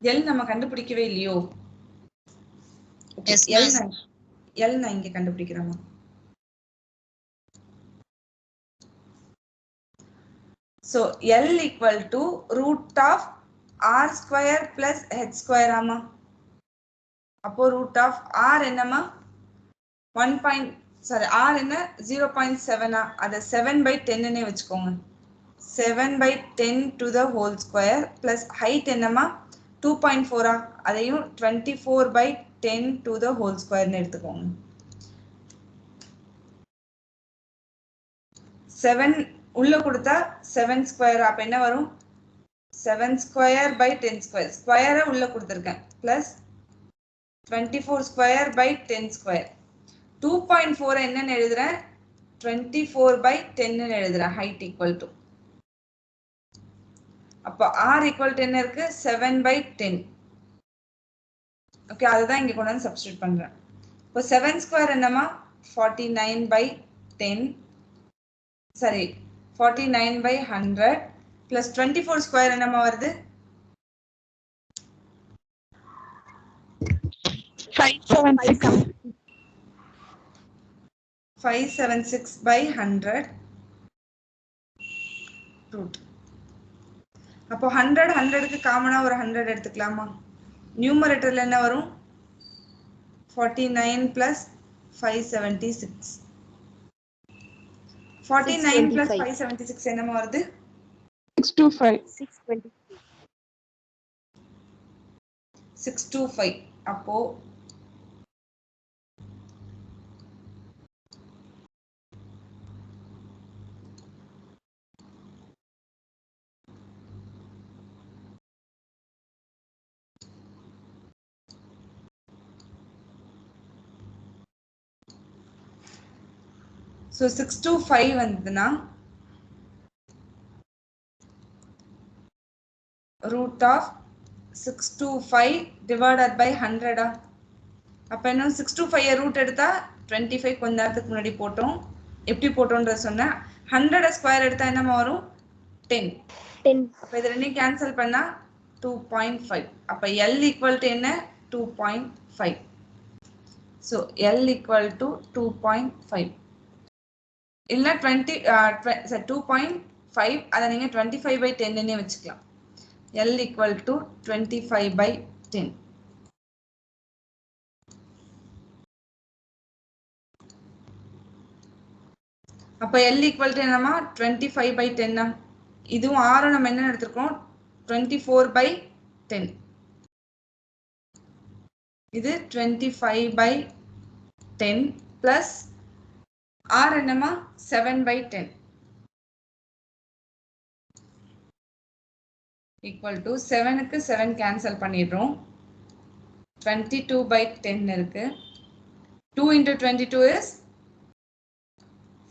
Speaker 1: L நம்ம கண்டுபிடிக்கவே இல்லையோ? L நான் இங்க கண்டுபிடிக்கிறேன். So L equal to root of R square plus H square ஆமா? அப்போ root of R என்னமா? R என்ன? 0.7. அதை 7/10 வச்சுக்கோங்க. 7/10 to the whole square plus height என்னமா? 2.4. அதையும் 24/10 to the whole square எடுத்துக்கோங்க. 7 உள்ள கொடுத்தா 7 ஸ்கொயர், அப்ப என்ன வரும் 7 ஸ்கொயர் பை 10 ஸ்கொயர், ஸ்கொயரை உள்ள கொடுத்துருக்கேன் பிளஸ் 24 ஸ்கொயர் பை 10 ஸ்கொயர். 2.4 என்னன்னு எழுதுறேன் 24 by 10 எழுதுறேன் height equal to. அப்போ r equal to என்ன இருக்கு 7 by 10. ஓகே, அதுதான் இங்க கொண்டு வந்து சப்ஸ்டிட்யூட் பண்றேன். இப்போ 7 ஸ்கொயர் என்னமா 49 by 10, சரி 49 by 100 plus 24 ஸ்கொயர் என்னமா வருது 576 by 100 root. அப்போ 100 100க்கு காமனா ஒரு 100 எடுத்துக்கலாமா? நியூமரேட்டர்ல என்ன வரும் 49 plus 576. 49 plus 576 என்னமா வருது
Speaker 5: 625.
Speaker 1: 625. அப்போ so 625 வந்ததுன்னா root of 625 divided by 100. அப்ப என்ன 625 ரூட் எடுத்தா 25 கொஞ்ச நேரத்துக்கு முன்னாடி போட்டோம். எப்படி போட்டோம்ன்றது சொன்னேன். 100 ஸ்கொயர் எடுத்தா என்னமா வரும் 10. அப்ப இது ரெண்டையும் கேன்சல் பண்ணா 2.5. அப்ப L equal to என்ன 2.5. so L equal to 2.5 இல்ல 2.5 அத நீங்க 25 by 10 னே வெச்சுக்கலாம். L equal to 25 by 10. அப்ப L equal to என்னமா 25 by 10. இதுவும் R நம்ம என்ன எடுத்துக்கோம் 24 by 10. இது 25 by 10 plus R என்னமா 7 by 10 equal to 7க்கு 7 cancel பண்ணிடுறோம். 22 by 10 இருக்கு. 2 into 22 is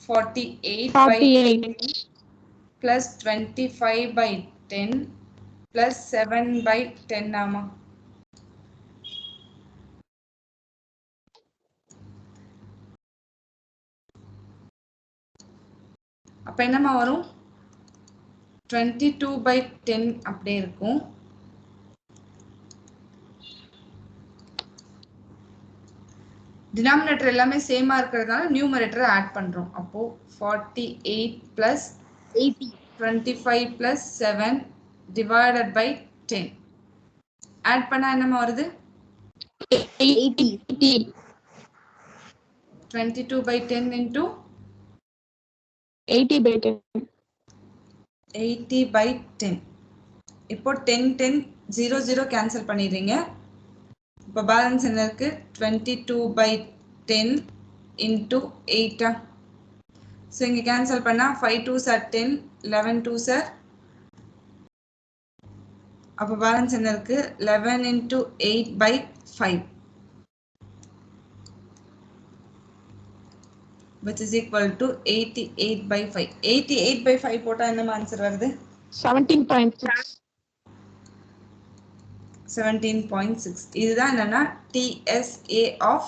Speaker 1: 48 by 10 plus 25 by 10 plus 7 by 10 ஆமா. அப்ப என்னமா வரும் 22 by 10 அப்படியே இருக்கும். டினாமினேட்டர் எல்லாமே சேமா இருக்கிறதுனால நியூமரேட்டர் ஆட் பண்றோம். அப்போ 48 plus 80 25 plus 7 divided by 10 add பண்ணா என்னமா வருது
Speaker 5: 80.
Speaker 1: 22 by 10 into
Speaker 5: 80 by 10.
Speaker 1: 80 by 10. இப்போ 10 10 0 0 கேன்சல் பண்ணிடுறீங்க. இப்போ பேலன்ஸ் என்ன இருக்கு 22 by 10 into 8. ஸோ இங்கே கேன்சல் பண்ணா 5 2s are 10, 11 2s are. அப்போ பேலன்ஸ் என்ன இருக்கு 11 into 8 by 5 which is equal to 88 by 5. 88 by 5 போட்டா என்ன ஆன்சர் வருது
Speaker 5: 17.6.
Speaker 1: 17.6. இதுதான் என்னன்னா TSA of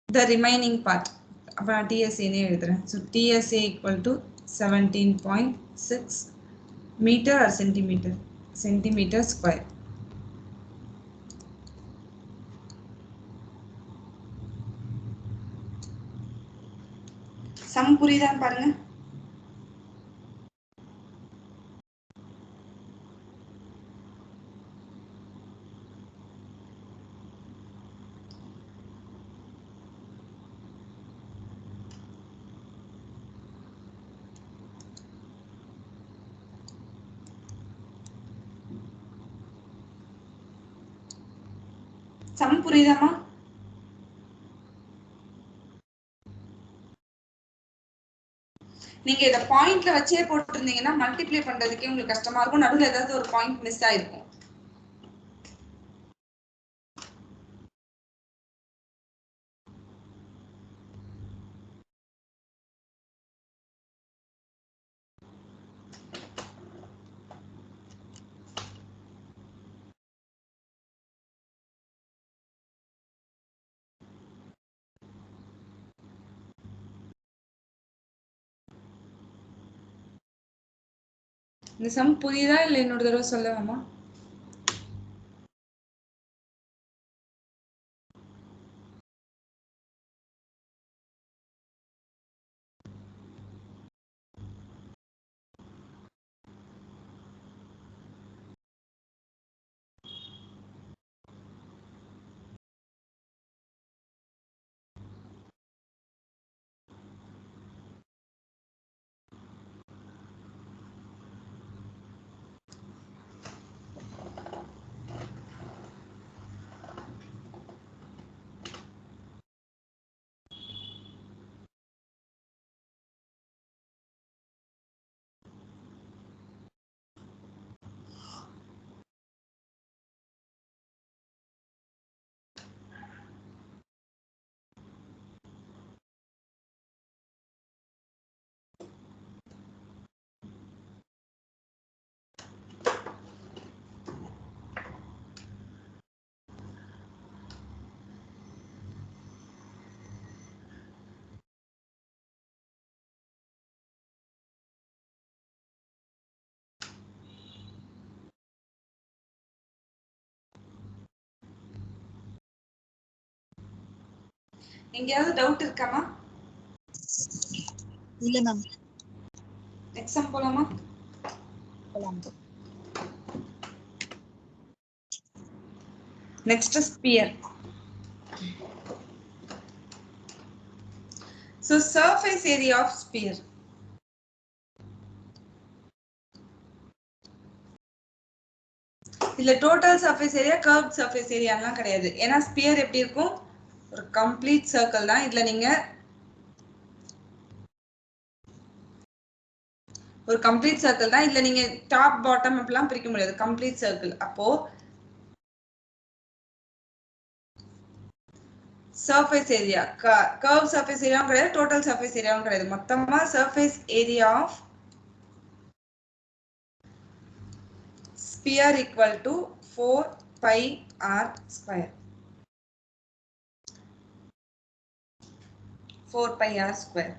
Speaker 1: the remaining part. அப்ப நான் TSA னே எழுதுறேன். So TSA equal to 17.6 meter or centimeter? Centimeter square. Sum புரியுதான்னு பாருங்க. சம் புரியுதாமா? நீங்க இத பாயிண்ட்ல வச்சே போட்டுருந்தீங்கன்னா மல்டிப்ளை பண்றதுக்கே உங்களுக்கு கஷ்டமா இருக்கும். நடுவுல ஏதாவது ஒரு பாயிண்ட் மிஸ் ஆயிருக்கும். இந்த சம் புரியுதா இல்ல இன்னொரு தடவை சொல்லலாமா? எங்கயாவது டவுட் இருக்காமா?
Speaker 3: இல்ல மேம்.
Speaker 1: நெக்ஸ்ட் சம் போலாமா?
Speaker 3: போலாம்.
Speaker 1: Next is sphere. So surface area of sphere. இதுல total surface area, curved surface area எல்லாம் கிடையாது. ஏன்னா sphere எப்படி இருக்கும்? ஒரு complete circle தான். இதுல நீங்க ஒரு complete circle தான். இதுல நீங்க top bottom அப்படிலாம் பிரிக்க முடியாது. complete circle. அப்போ surface area, curved surface area கிடையாது, total surface area கிடையாது. மொத்தமா surface area of sphere equal to 4 pi r square. 4 pi r square.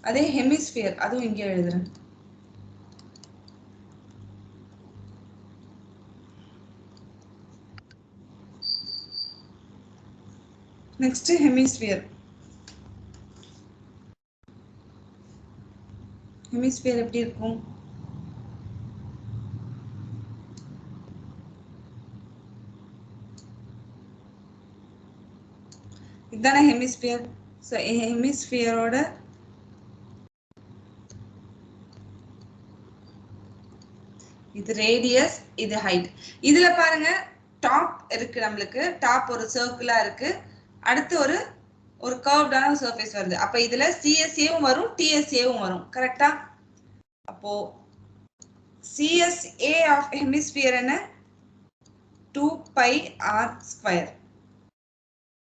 Speaker 1: அதே ஹெமிஸ்பியர், அதுவும் இங்கே எழுதுறேன். Next hemisphere. ஹெமிஸ்பியர் எப்படி இருக்கும்? இதுதானே ஹெமிஸ்பியர். ஸோ ஹெமிஸ்பியரோட இது ரேடியஸ், இது ஹைட். இதுல பாருங்க டாப் இருக்கு, நம்மளுக்கு டாப் ஒரு சர்க்கிளா இருக்கு, அடுத்து ஒரு ஒரு கர்வ்டான சர்ஃபேஸ் வருது. அப்ப இதுல சிஎஸ்ஏவும் வரும், டிஎஸ்ஏவும் வரும். கரெக்டா? அப்போ சிஎஸ்ஏ ஆஃப் ஹெமிஸ்பியர் என்ன? 2 pi r square.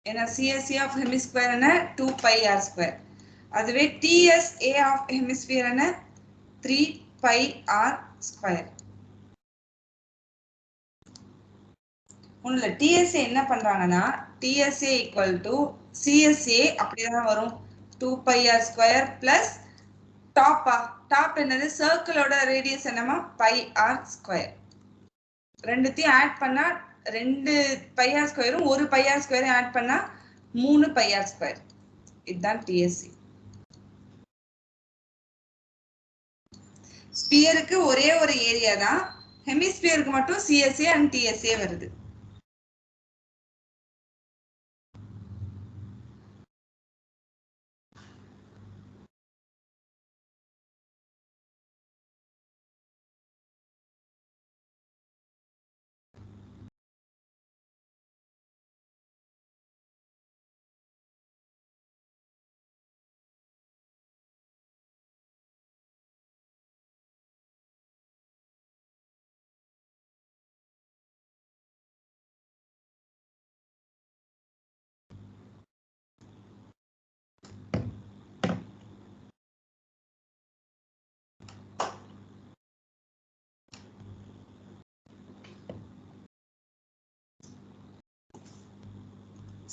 Speaker 1: ஏன்னா சிஎஸ்ஏ ஆஃப் ஹெமிஸ்பியர் என்ன? 2 pi r square. அதுவே டிஎஸ்ஏ ஆஃப் ஹெமிஸ்பியர் என்ன? 3 pi r square. ஒண்ணுல டிஎஸ்ஏ என்ன பண்றாங்கன்னா, டிஎஸ்ஏ ஈக்குவல் டு சிஎஸ்ஏ அப்படிதான் வரும், 2 pi r square பிளஸ் டாப்பா, டாப் என்னது? சர்க்கிளோட ரேடியஸ் என்னமா? pi r square. ரெண்டுத்தையும் ஆட் பண்ணா 2 pi r ஸ்கொயரும் 1 pi r ஸ்கொயரும் ஆட் பண்ணா 3 pi r ஸ்கொயர். இதுதான் டிஎஸ்ஏ. ஸ்பியருக்கு ஒரே ஒரு ஏரியா தான், ஹெமிஸ்பியருக்கு மட்டும் சிஎஸ்ஏ அண்ட் டிஎஸ்ஏ வருது.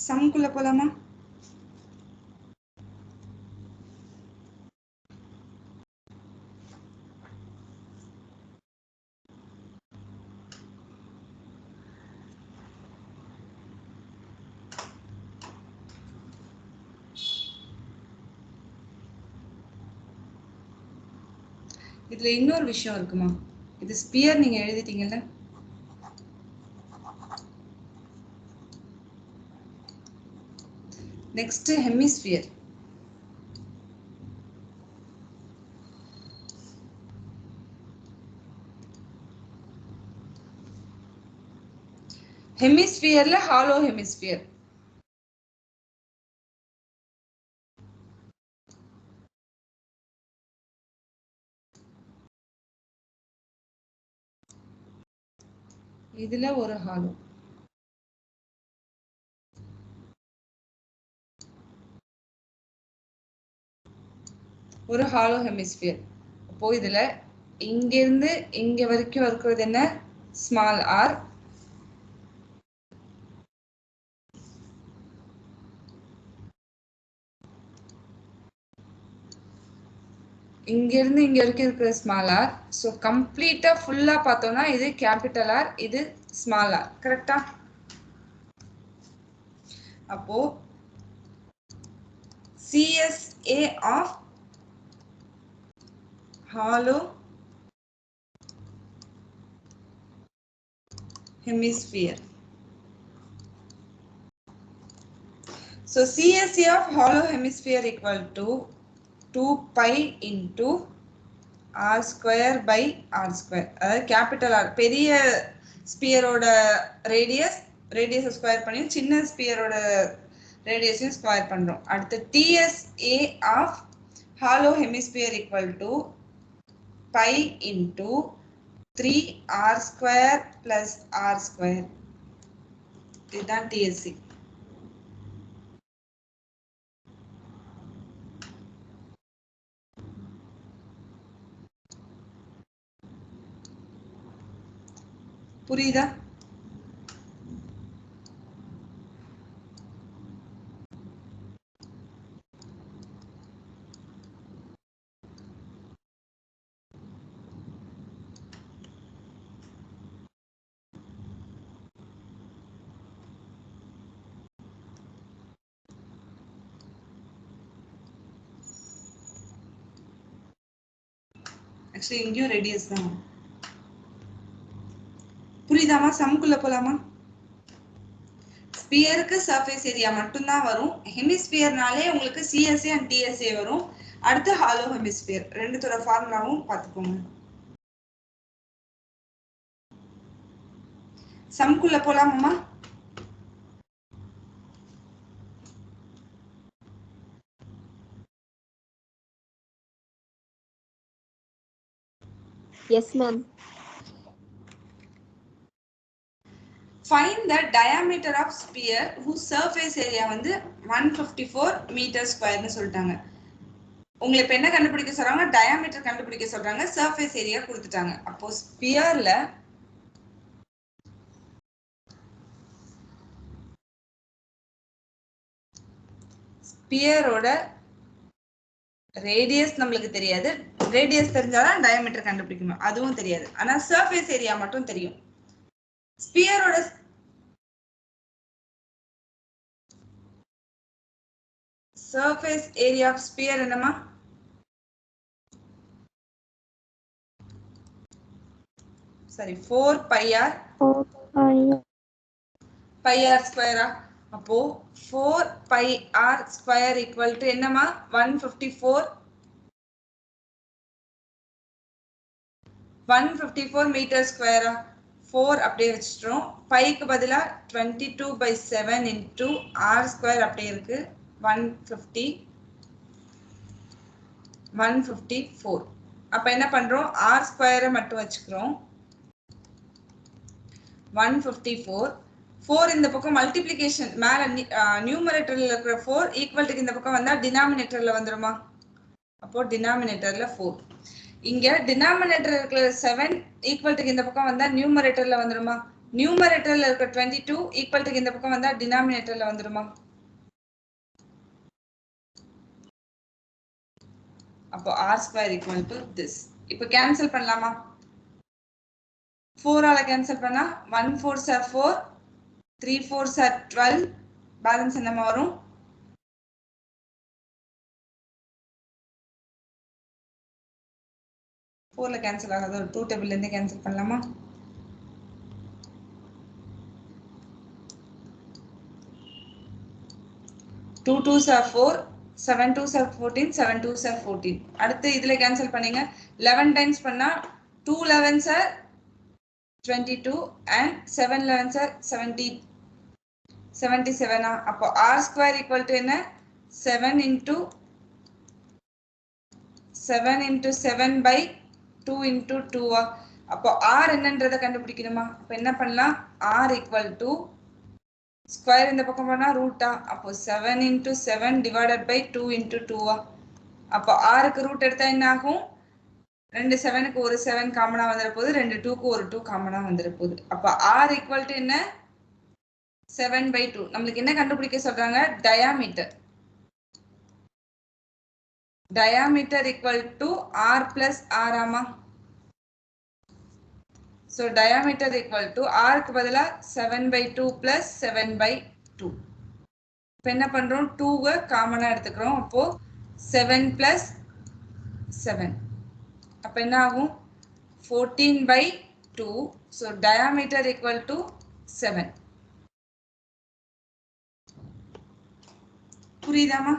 Speaker 1: சம்குள்ள போலாமா? இதுல இன்னொரு விஷயம் இருக்குமா? இது ஸ்பியர் நீங்க எழுதிட்டீங்கல்ல? Next hemisphere. ஹெமிஸ்பியர்ல ஹாலோ ஹெமிஸ்பியர். இதுல ஒரு ஹாலோ. ஒரு ஹாலோ ஹெமிஸ்பியர். அப்போ இதுல இங்க இருந்து இங்க வரைக்கும் இருக்கிறது என்ன? Small R. இங்க இருந்து இங்க வரைக்கும் இருக்கிற ஸ்மால் ஆர். ஸோ கம்ப்ளீட்டா ஃபுல்லா பார்த்தோம்னா இது கேபிட்டல் ஆர், இது ஸ்மால் ஆர். கரெக்டா? அப்போ CSA of hollow hemisphere. So CSA of hollow hemisphere equal to 2 pi into r square by r square. அதாவது கேபிட்டல் ஆர் பெரிய ஸ்பியரோட ரேடியஸ் ஸ்கொயர் பண்ணி சின்ன ஸ்பியரோட ரேடியஸையும் ஸ்கொயர் பண்றோம். அடுத்து TSA of hollow hemisphere equal to pi into 3r square plus r square. இதுதான் TSC. புரியுதா? Actually இங்கேயும் radius தான். புரியுதாமா? சம்குள்ள போலாமா? ஸ்பியருக்கு சர்ஃபேஸ் ஏரியா மட்டும்தான் வரும். ஹெமிஸ்பியர்னாலே உங்களுக்கு CSA அண்ட் TSA வரும். அடுத்து ஹாலோ ஹெமிஸ்பியர். ரெண்டுத்தோட ஃபார்முலாவும் பார்த்துக்கோங்க. சம்குள்ள போலாமா?
Speaker 5: Yes, ma'am.
Speaker 1: Find the diameter of sphere whose surface area வந்து 154 மீட்டர் ஸ்கொயர்னு சொல்லிட்டாங்க. உங்களை இப்ப என்ன கண்டுபிடிக்க சொல்றாங்க? டயாமீட்டர் கண்டுபிடிக்க சொல்றாங்க. சர்ஃபேஸ் ஏரியா கொடுத்துட்டாங்க. அப்போ ஸ்பியர்ல ஸ்பியரோட ரேடியஸ் நம்மளுக்கு தெரியாது. ரேடியஸ் தெரிஞ்சாதான் டயாமீட்டர் கண்டுபிடிக்கணும். அதுவும் தெரியாது. ஆனா சர்ஃபேஸ் ஏரியா மட்டும் தெரியும். ஸ்பியரோட சர்ஃபேஸ் ஏரியா ஆஃப் ஸ்பியர் என்னமா? சரி 4 pi r pi r ஸ்கொயரா? அப்போ 4 pi r square equal to என்னமா? 154 மீட்டர் ஸ்கொயரா? 4 அப்படியே வச்சிட்டோம். பைக்கு பதிலா 22/7 into r ஸ்கொயர் அப்படியே இருக்கு. 154. அப்ப என்ன பண்றோம்? r ஸ்கொயரை மட்டும் வச்சுக்கிறோம். 154. 4 இந்த பக்கம் மல்டிப்ளிகேஷன் மேல நியூமரேட்டர்ல இருக்கிற 4 ஈக்குவல் டு இந்த பக்கம் வந்தா டினாமினேட்டர்ல வந்துருமா? அப்போ டினாமினேட்டர்ல 4. இங்க டினாமினேட்டர் இருக்கிற 7 ஈக்குவல் டு இந்த பக்கம் வந்தா நியூமரேட்டர்ல வந்துருமா? நியூமரேட்டர்ல இருக்க 22 ஈக்குவல் டு இந்த பக்கம் வந்தா டினாமினேட்டர்ல வந்துருமா? அப்போ r square equal to this. இப்போ கேன்சல் பண்ணலாமா? 4 ஆல கேன்சல் பண்ணா 1 4s are 4, 3 4s are 12, balance என்னமா வரும்? 4ல கேன்சல் ஆகாது, ஒரு 2 டேபிள்ல இருந்து கேன்சல் பண்ணலாமா? 2 2s are 4, 7 2s are 14, 7 2s are 14. அடுத்து இதுல கேன்சல் பண்ணீங்க 11 டைம்ஸ் பண்ணா 2 11s are 22 and 7 11s are 77. அப்போ r square equal to என்ன? 7 into 7 by 2 into 2. அப்போ r என்னன்றதை கண்டுபிடிக்கணுமா? அப்போ என்ன பண்ணலாம்? r equal to ஸ்கொயர் இந்த பக்கம் பண்ணா ரூட்டா, அப்போ 7 into 7 divided by 2 into 2. அப்போ rக்கு ரூட் எடுத்தா என்ன ஆகும்? 2 7க்கு ஒரு 7 காமனா வந்துற போது, 2 2க்கு ஒரு 2 காமனா வந்துற போது. அப்போ r equal to என்ன? 7 by 2. நம்மளுக்கு என்ன கண்டுபிடிக்க சொல்றாங்க? Diameter. Diameter equal to r plus r ஆமா? So diameter equal to r க்கு பதிலா 7 by 2 plus 7 by 2. இப்போ என்ன பண்றோம்? 2 காமனா எடுத்துக்கிறோம். அப்போ 7 plus 7. அப்போ என்ன ஆகும்? 14 by 2. So diameter equal to 7. புரியுதாமா?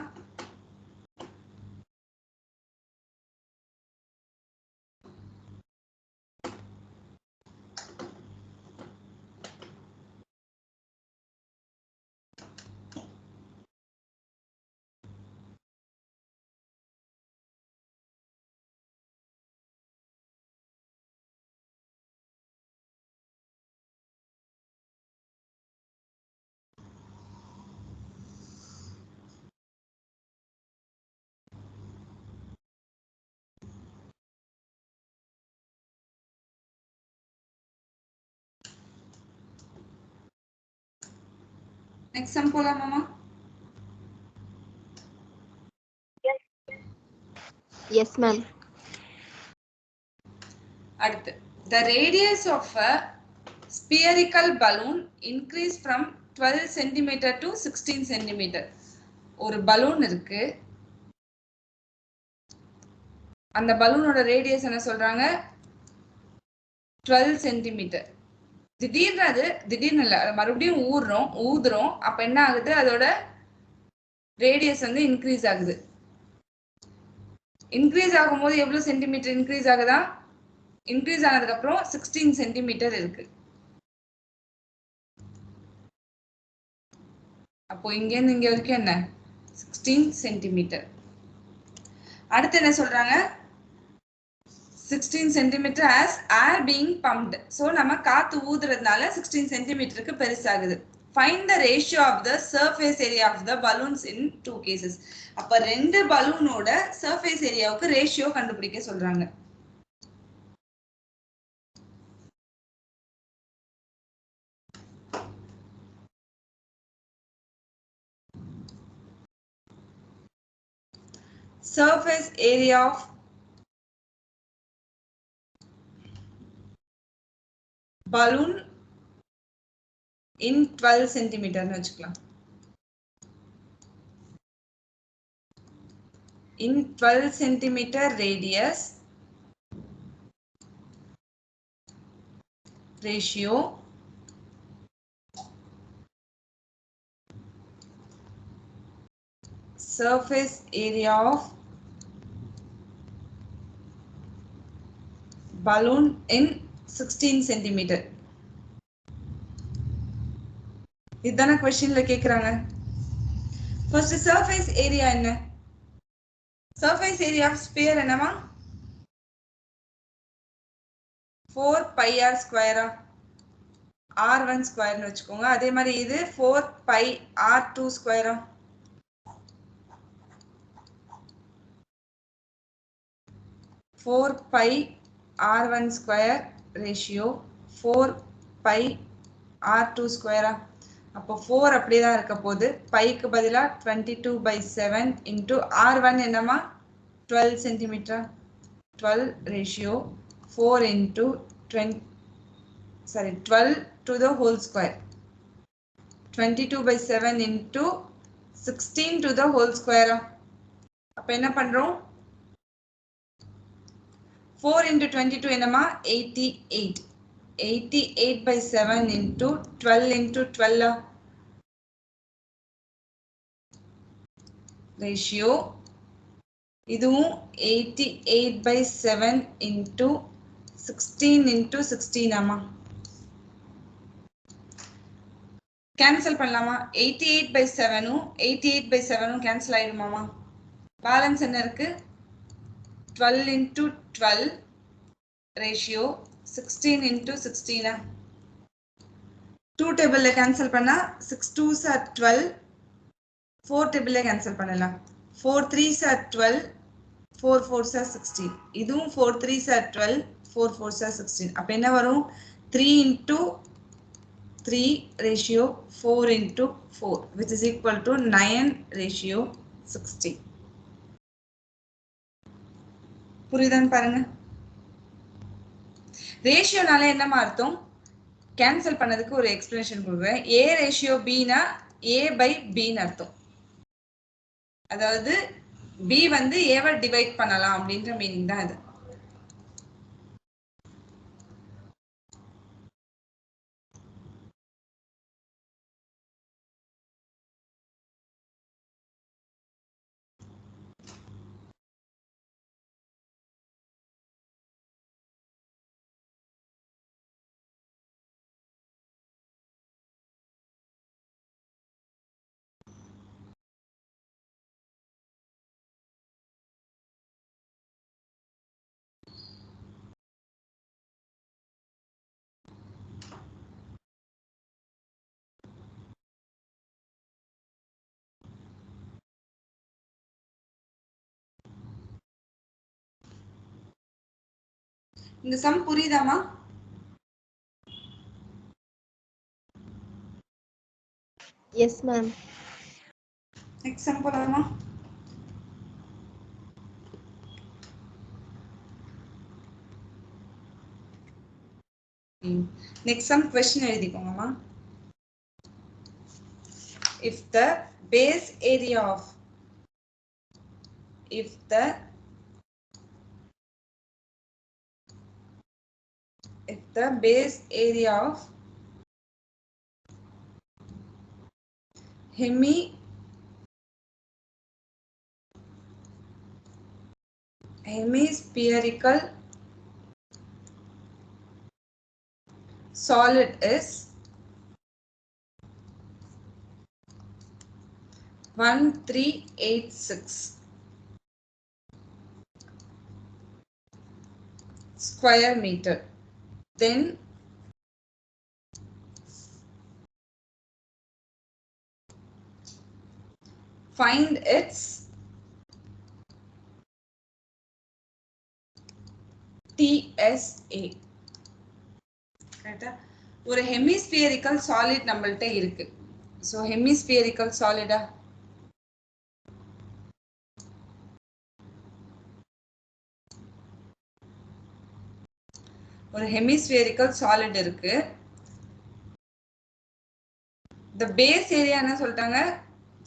Speaker 1: Next sum போலாமாமா?
Speaker 2: Yes, ma'am.
Speaker 1: அடுத்து the radius of a spherical balloon increase from 12 cm to 16 cm. ஒரு பலூன் இருக்கு, அந்த பலூனோட ரேடியஸ் என்ன சொல்றாங்க? 12 சென்டிமீட்டர். திடீர்னு இல்ல, மறுபடியும் ஊதுறோம். அப்ப என்ன ஆகுது? அதோட ரேடியஸ் வந்து இன்க்ரீஸ் ஆகுது. இன்க்ரீஸ் ஆகும்போது எவ்வளவு சென்டிமீட்டர் இன்க்ரீஸ் ஆகுதா? இன்க்ரீஸ் ஆனதுக்கு அப்புறம் 16 சென்டிமீட்டர் இருக்கு. அப்போ இங்க இருந்து இங்க வரைக்கும் என்ன? 16 சென்டிமீட்டர். அடுத்து என்ன சொல்றாங்க? 16 centimeter as air being pumped. So நம்ம காத்து ஊதுறதுனால 16 சென்டிமீட்டருக்கு பெருசாகுது. Find the ratio of the surface area of the balloons in two cases. அப்ப ரெண்டு பலூனோட surface ஏரியாவுக்கு ரேஷியோ கண்டுபிடிக்க சொல்றாங்க. Surface area of balloon in 12 centimeter னு வச்சுக்கலாம். In 12 centimeter radius ratio surface area of balloon in 16 centimeter. இதுதான क्वेश्चनல கேக்குறாங்க. First surface area என்ன? Surface area of sphere என்னமா? 4 pi r square r1 square னு வெச்சுக்கோங்க. அதே மாதிரி இது 4 pi r2 square. Four pi r1 square ratio 4 pi R2 ஸ்கொயரா? அப்போ 4 அப்படியே தான் இருக்க போகுது. பைக்கு பதிலா 22/7 இன்டூ R1 என்னமா 12 centimetre. 12 ratio 4 into 12 to the whole square. 22/7 into 16 to the whole square. அப்ப என்ன பண்றோம்? 4 into 22 என்னமா 88. 88/7 into 12 into 12 ratio. இதுவும் 88/7 into 16 into 16 ஆமா. கேன்சல் பண்ணலாமா? 88/7 88/7 கேன்சல் ஆயிடுமாமா? பேலன்ஸ் என்ன இருக்கு? 12 into 12 ரேஷியோ 16 into 16. 2 டேபிள்ல கேன்சல் பண்ணா 6 2s are 12. 4 டேபிள்ல கேன்சல் பண்ணலாம். 4 3s are 12. 4 4s are 16. இதுவும் 4 3s are 12. 4 4s are 16. அப்ப என்ன வரும்? 3 into 3 ratio 4 into 4 which is equal to 9 ratio 60. புரியுதான்னு பாருங்க. ரேஷியோனால என்னமா அர்த்தம்? கேன்சல் பண்ணதுக்கு ஒரு எக்ஸ்பிளனேஷன் கொடுக்குறேன். A ரேஷியோ Bனா A/Bன்னு அர்த்தம். அதாவது B வந்து Aவை டிவைட் பண்ணலாம் அப்படின்ற மீனிங் தான் இது. இந்த சம் புரியுதாமா?
Speaker 5: Yes ma'am.
Speaker 1: நெக்ஸ்ட் சம் போலாமா? நெக்ஸ்ட் சம் क्वेश्चन எழுதிக்கோங்கம்மா. if the base area of base area of hemispherical solid is 1386 square meter, then find its TSA. கரெக்ட்டா? ஒரு hemispherical solid நம்மள்ட்ட இருக்கு. So hemispherical solid ஒரு hemispherical solid இருக்கு. the base area என்ன சொல்லிட்டாங்க?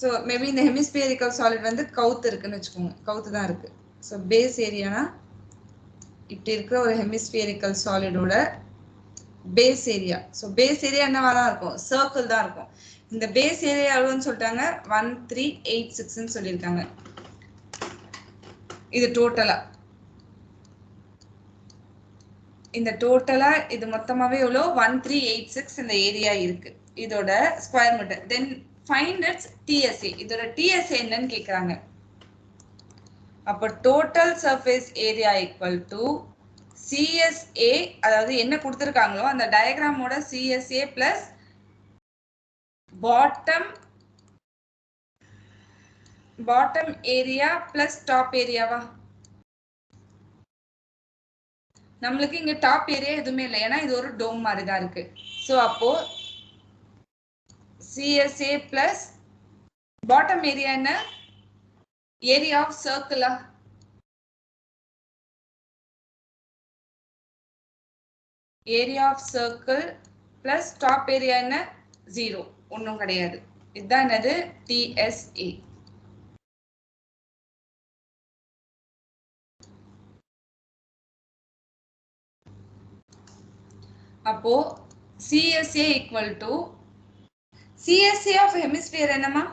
Speaker 1: so maybe இந்த hemispherical solid வந்து கவுத்து இருக்குன்னு வெச்சுக்கோங்க. கவுத்து தான் இருக்கு. so base areaனா இப்படி இருக்கிற ஒரு hemispherical solid ஓட base area. so base area என்னவா தான் இருக்கும்? circle தான் இருக்கும். இந்த base area எவ்வளவுன்னு சொல்லிட்டாங்க? 1386 ன்னு சொல்லிருக்காங்க. இது டோட்டலா இது மொத்தமாவே எவ்வளோ 1386 இந்த ஏரியா இருக்கு. இதோட square metre. Then find its TSA. இதோட TSA என்னன்னு கேக்குறாங்க. அப்ப total surface area equal to CSA, அதாவது என்ன கொடுத்திருக்காங்களோ அந்த டயகிராமோட CSA plus bottom area plus top ஏரியாவா? நம்மளுக்கு இங்க டாப் ஏரியா எதுவுமே இல்லை, ஏன்னா இது ஒரு டோம் மாதிரி தான் இருக்கு. ஸோ அப்போ CSA plus bottom area என்ன area of circle area of circle plus top area என்ன 0 ஒண்ணும் கிடையாது இதுதான் என்னது TSA அப்போ CSA equal to CSA of hemisphere என்னமா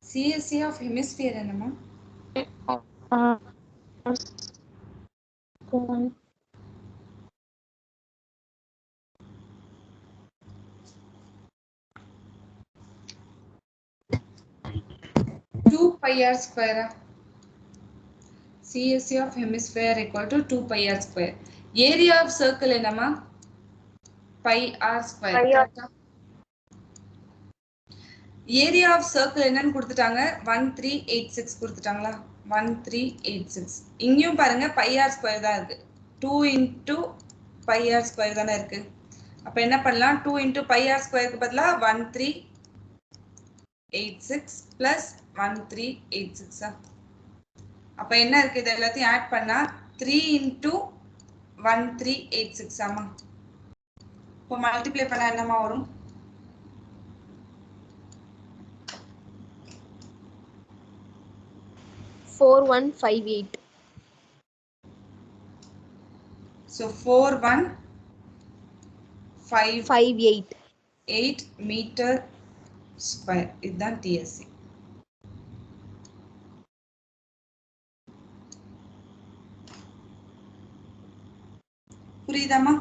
Speaker 1: CSA of hemisphere என்னமா 2 pi r square CSA of hemisphere equal to 2 pi r square area of circle என்னமா pi r square area of circle என்னன்னு கொடுத்துட்டாங்க 1386 கொடுத்துட்டாங்களா 1386 இங்கேயும் பாருங்க pi r square தான் இருக்கு 2 into pi r square தானே இருக்கு அப்ப என்ன பண்ணலாம் 2 into pi r square க்கு பதிலா 1386 plus 1386 அப்ப என்ன இருக்கு இது எல்லாத்தையும் ஆட் பண்ணா 3 into 1386 ஆமா இப்போ மல்டிப்ளை பண்ணா என்னமா வரும்
Speaker 5: 4158.
Speaker 1: So 4158 meter square இதுதான் TSA புரியுதாமா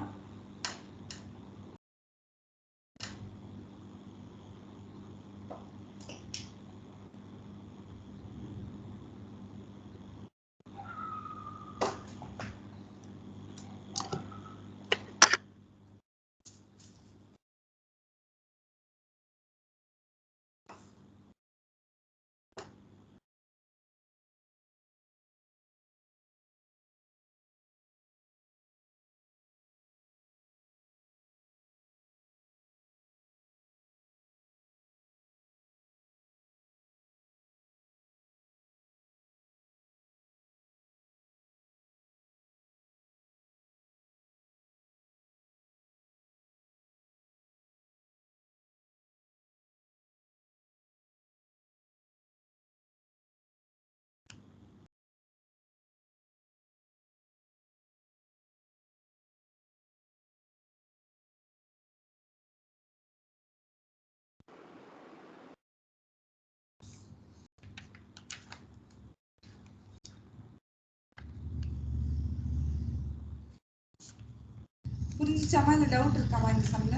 Speaker 1: புரிஞ்சுச்சாமா இல்ல டவுட் இருக்காமா இந்த சம்ல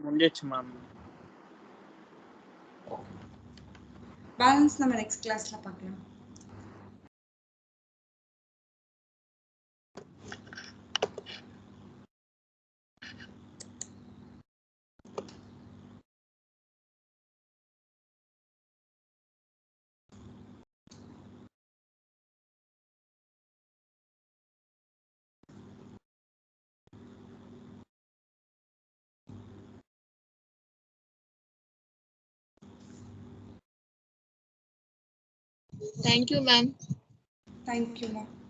Speaker 6: முடிஞ்சிச்சு மேம்
Speaker 1: பேலன்ஸ் நம்ம நெக்ஸ்ட் கிளாஸ்ல பார்க்கலாம்
Speaker 3: Thank you, ma'am.
Speaker 1: Thank you, ma'am.